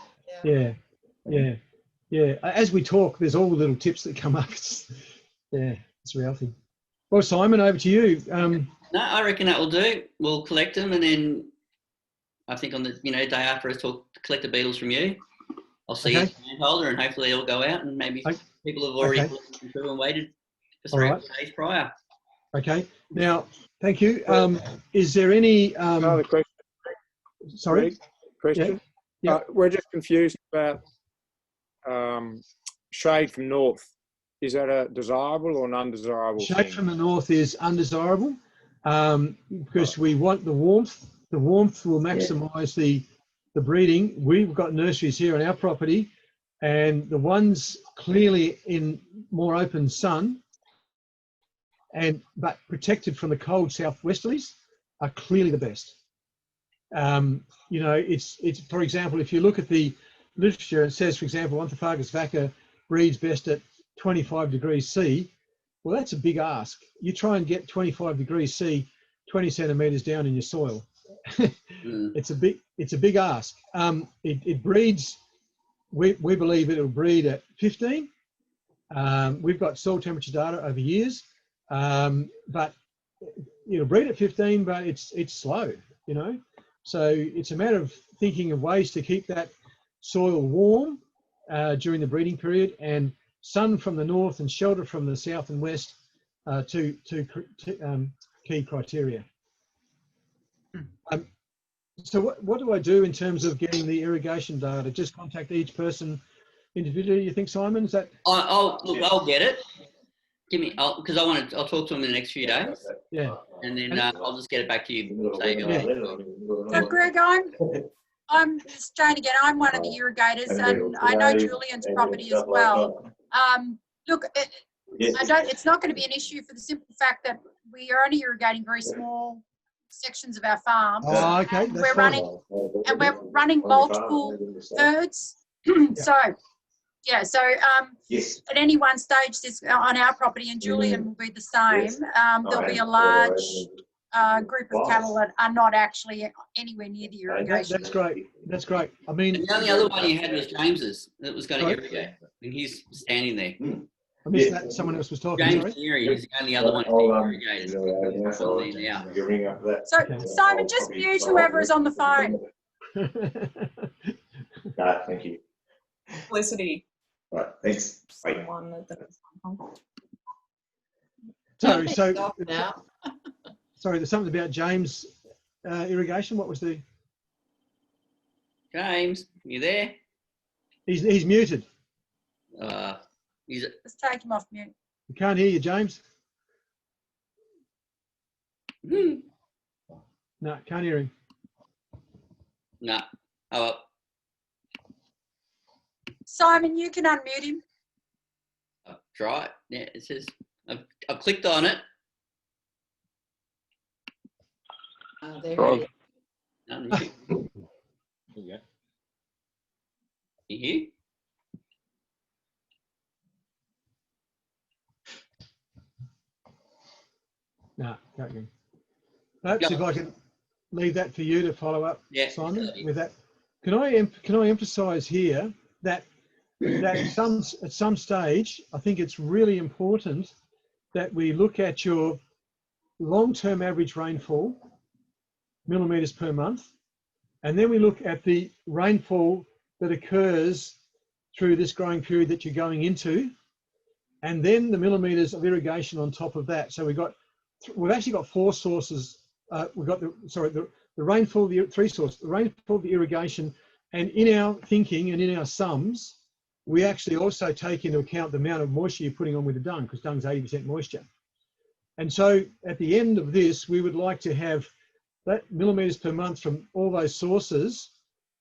As we talk, there's all the little tips that come up. It's reality. Well, Simon, over to you. No, I reckon that will do. We'll collect them, and then I think on the day after I collect the beetles from you, I'll see you at the holder, and hopefully they'll go out, and maybe people have already listened to and waited for 3 days prior. Okay. Now, thank you. Is there any? Another question. Sorry. Question. Yeah. We're just confused about shade from north. Is that a desirable or an undesirable Shade thing? from the north is undesirable because we want the warmth. The warmth will maximise the breeding. We've got nurseries here on our property, and the ones clearly in more open sun but protected from the cold southwesterlies are clearly the best. It's for example, if you look at the literature, it says, for example, Onthophagus vacca breeds best at 25 degrees C. Well, that's a big ask. You try and get 25 degrees C, 20 centimetres down in your soil. It's a big ask. It breeds. We believe it'll breed at 15. We've got soil temperature data over years, but it'll breed at 15. But it's slow, So it's a matter of thinking of ways to keep that soil warm during the breeding period, and sun from the north and shelter from the south and west, two key criteria. So what do I do in terms of getting the irrigation data? Just contact each person individually, you think, Simon? Is that? I'll get it. I'll talk to them in the next few days. Yeah. And then I'll just get it back to you. So Greg, it's Jane again. I'm one of the irrigators, and I know Julian's property as well. Look, it's not going to be an issue for the simple fact that we are only irrigating very small sections of our farm. Oh, okay. We're running multiple herds. So Yeah, so at any one stage, this on our property, and Julian will be the same, there'll be a large group of cattle that are not actually anywhere near the irrigation. That's great. That's great. I mean, And the only other one you had was James's that was going to irrigate, and he's standing there. I missed that. Someone else was talking. James Sorry. Neary is the only other one who irrigated. So, Simon, just mute whoever is on the phone. Thank you. Felicity. Right, thanks. Bye. Sorry, so Stop now. sorry, there's something about James irrigation. What was the? James, you there? He's muted. Let's take him off mute. We can't hear you, James. No, can't hear him. No. Oh, well. Simon, you can unmute him. Try it. Yeah, it says I've clicked on it. There you Unmute. There you go. You hear? No, can't hear him. Perhaps if I can leave that for you to follow up, Yeah, Simon, certainly. with that. Can I emphasise here that at some stage, I think it's really important that we look at your long-term average rainfall, millimetres per month, and then we look at the rainfall that occurs through this growing period that you're going into, and then the millimetres of irrigation on top of that. So we've actually got four sources. We've got the rainfall, the three sources, the rainfall, the irrigation, and in our thinking and in our sums, we actually also take into account the amount of moisture you're putting on with the dung, because dung's 80% moisture. And so at the end of this, we would like to have that millimetres per month from all those sources,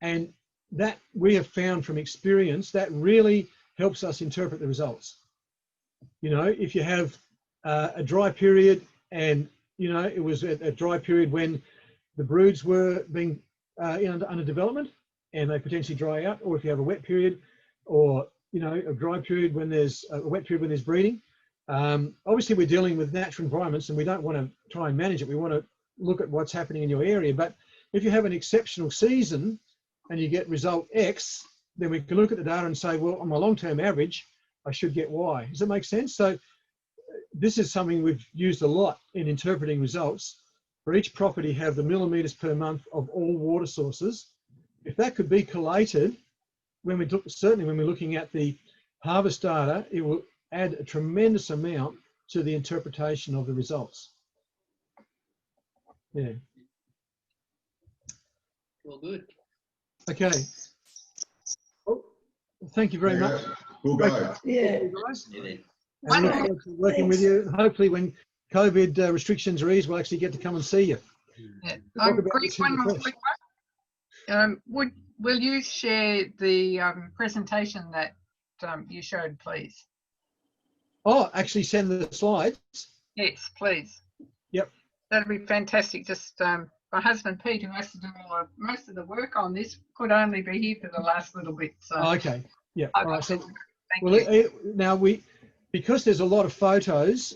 and that we have found from experience that really helps us interpret the results. You know, if you have a dry period, and you know it was a dry period when the broods were being under development and they potentially dry out, or if you have a wet period, or you know a dry period when there's a wet period when there's breeding. Obviously we're dealing with natural environments and we don't want to try and manage it. We want to look at what's happening in your area. But if you have an exceptional season and you get result X, then we can look at the data and say, well, on my long-term average, I should get Y. Does that make sense? So this is something we've used a lot in interpreting results. For each property, have the millimetres per month of all water sources. If that could be collated, certainly when we're looking at the harvest data, it will add a tremendous amount to the interpretation of the results. Yeah. Well, good. Okay. Oh, thank you very much. We'll go. Yeah. Guys. And look forward to working with you. Hopefully when COVID restrictions are eased, we'll actually get to come and see you. Yeah. Chris, one more quick one. Will you share the presentation that you showed, please? Oh, actually send the slides? Yes, please. Yep. That'd be fantastic. Just my husband Pete, who has to do most of the work on this, could only be here for the last little bit. So. Oh, okay. Yeah. All right. So, you. now because there's a lot of photos,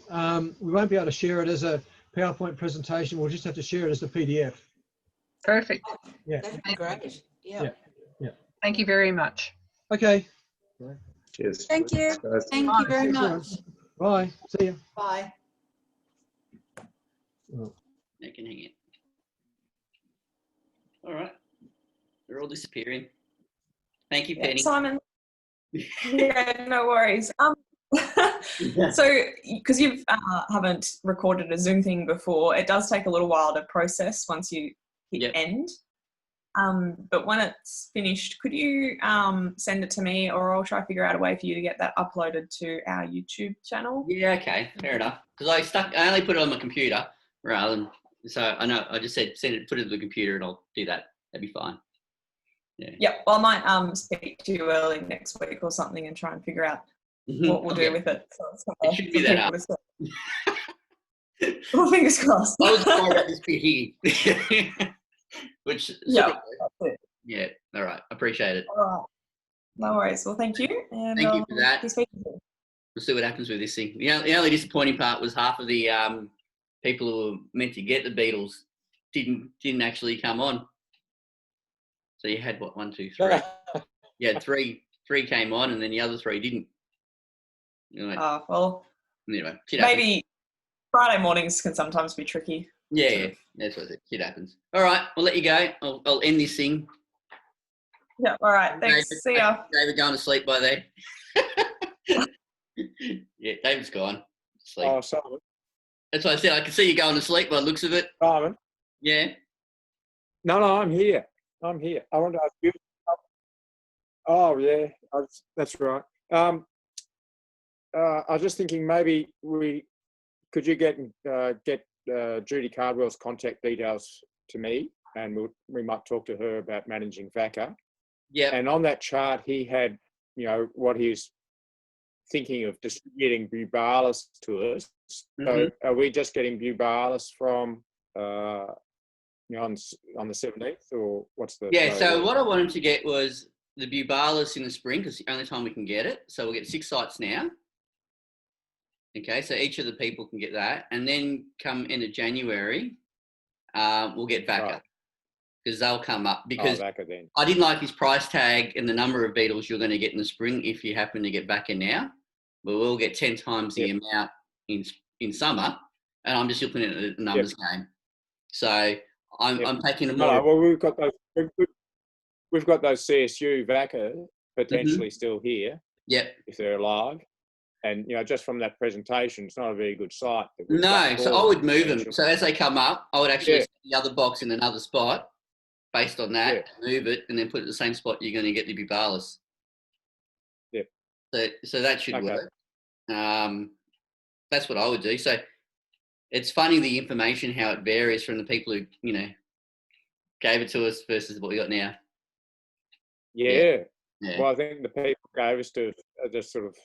we won't be able to share it as a PowerPoint presentation. We'll just have to share it as a PDF. Perfect. Yeah. That'd be great. Yeah. Yeah. Thank you very much. Okay. Cheers. Thank you. Thank you very much. Bye. See you. Bye. They can hang it. All right. They're all disappearing. Thank you, Penny. Simon. Yeah, no worries. So, because you haven't recorded a Zoom thing before, it does take a little while to process once you hit end. But when it's finished, could you send it to me, or I'll try to figure out a way for you to get that uploaded to our YouTube channel? Yeah, okay, fair enough. Because I only put it on my computer rather than, so I know I just said put it to the computer and I'll do that. That'd be fine. Yeah. Yeah. Well, I might speak to you early next week or something and try and figure out what we'll do with it. So it should be that up. Well, fingers crossed. I was worried about this bit here. Which yeah, yeah, all right. Appreciate it. All right. No worries. Well, thank you. And Thank you for that. be speaking soon. We'll see what happens with this thing. The only disappointing part was half of the people who were meant to get the beetles didn't actually come on. So you had what, 1, 2, 3. You had three came on, and then the other 3 didn't. Well, anyway, maybe Friday mornings can sometimes be tricky. Yeah, that's what it is. Shit happens. All right, we'll let you go. I'll end this thing. Yeah. All right. Thanks. David, See ya. David going to sleep by then. Yeah, David's gone. Sleep. Oh, Simon. That's what I said. I can see you going to sleep by the looks of it. Simon. Yeah. No, I'm here. I want to ask you. Oh, yeah, that's right. I was just thinking maybe could you get Judy Cardwell's contact details to me, and we might talk to her about managing VACA. Yeah. And on that chart, he had, what he's thinking of distributing bubalis to us. So are we just getting bubalis from on the 17th, or what's the? Yeah. So what I wanted to get was the bubalis in the spring, because it's the only time we can get it. So we'll get 6 sites now. Okay, so each of the people can get that, and then come end of January, we'll get VACA, because they'll come up. Because VACA then. I didn't like his price tag and the number of beetles you're going to get in the spring if you happen to get VACA now. But we'll get 10 times the amount in summer, and I'm just looking at the numbers game. So I'm taking a more. Well, we've got those CSU VACA potentially still here. Yep. If they're alive. And, just from that presentation, it's not a very good site. No, so I would move them. So as they come up, I would actually set the other box in another spot based on that, move it, and then put it in the same spot you're going to get the bubalis. Yep. So that should work. That's what I would do. So it's funny the information, how it varies from the people who, gave it to us versus what we got now. Yeah. Well, I think the people gave us to just sort of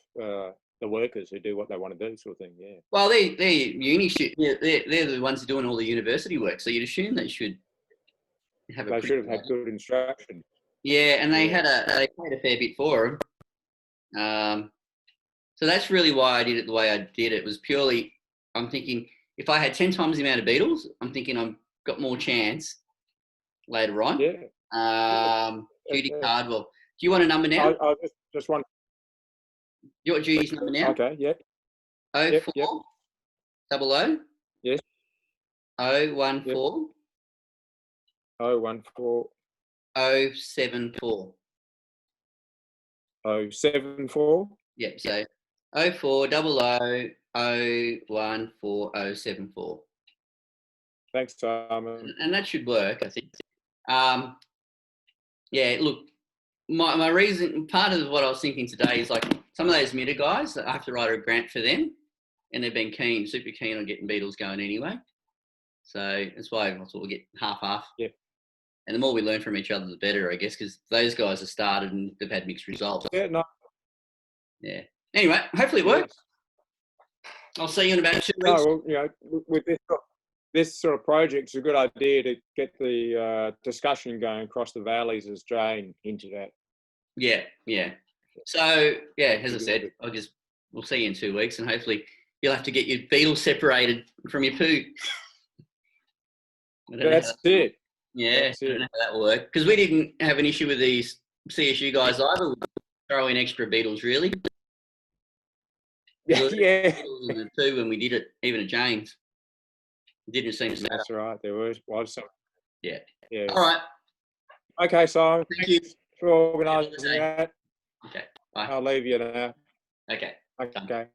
the workers who do what they want to do, sort of thing. Yeah. Well, they're uni they're the ones doing all the university work, so you'd assume they should have. They should have had good instruction. Yeah, and they they paid a fair bit for them. So that's really why I did it the way I did it. Was purely, I'm thinking if I had 10 times the amount of beetles, I'm thinking I've got more chance later on. Yeah. Judy Cardwell. Do you want a number now? I just want. You want Judy's number now? Okay, yeah. 04 00. Yes. 014. 014. 074. 074. Yep. So 04 00 014 074. Thanks, Simon. And that should work, I think. Yeah. Look, my reason, part of what I was thinking today is like some of those mitter guys, I have to write a grant for them, and they've been super keen on getting beetles going anyway. So that's why I thought we'll get half. Yep. And the more we learn from each other, the better, I guess, because those guys have started and they've had mixed results. Yeah, no. Yeah. Anyway, hopefully it works. I'll see you in about 2 weeks. Well, with this sort of project, it's a good idea to get the discussion going across the valleys as Jane hinted at. Yeah. So, as I said, we'll see you in 2 weeks, and hopefully you'll have to get your beetles separated from your poo. That's it. Yeah, I don't know how that will work. Because we didn't have an issue with these CSU guys either. We throw in extra beetles, really. Yeah. Beetles in the poo when we did it, even at James. It didn't seem to matter. That's right. There was some. Yeah. All right. Okay, Simon. Thank you for organising that. Okay. Bye. I'll leave you now. Okay. Okay.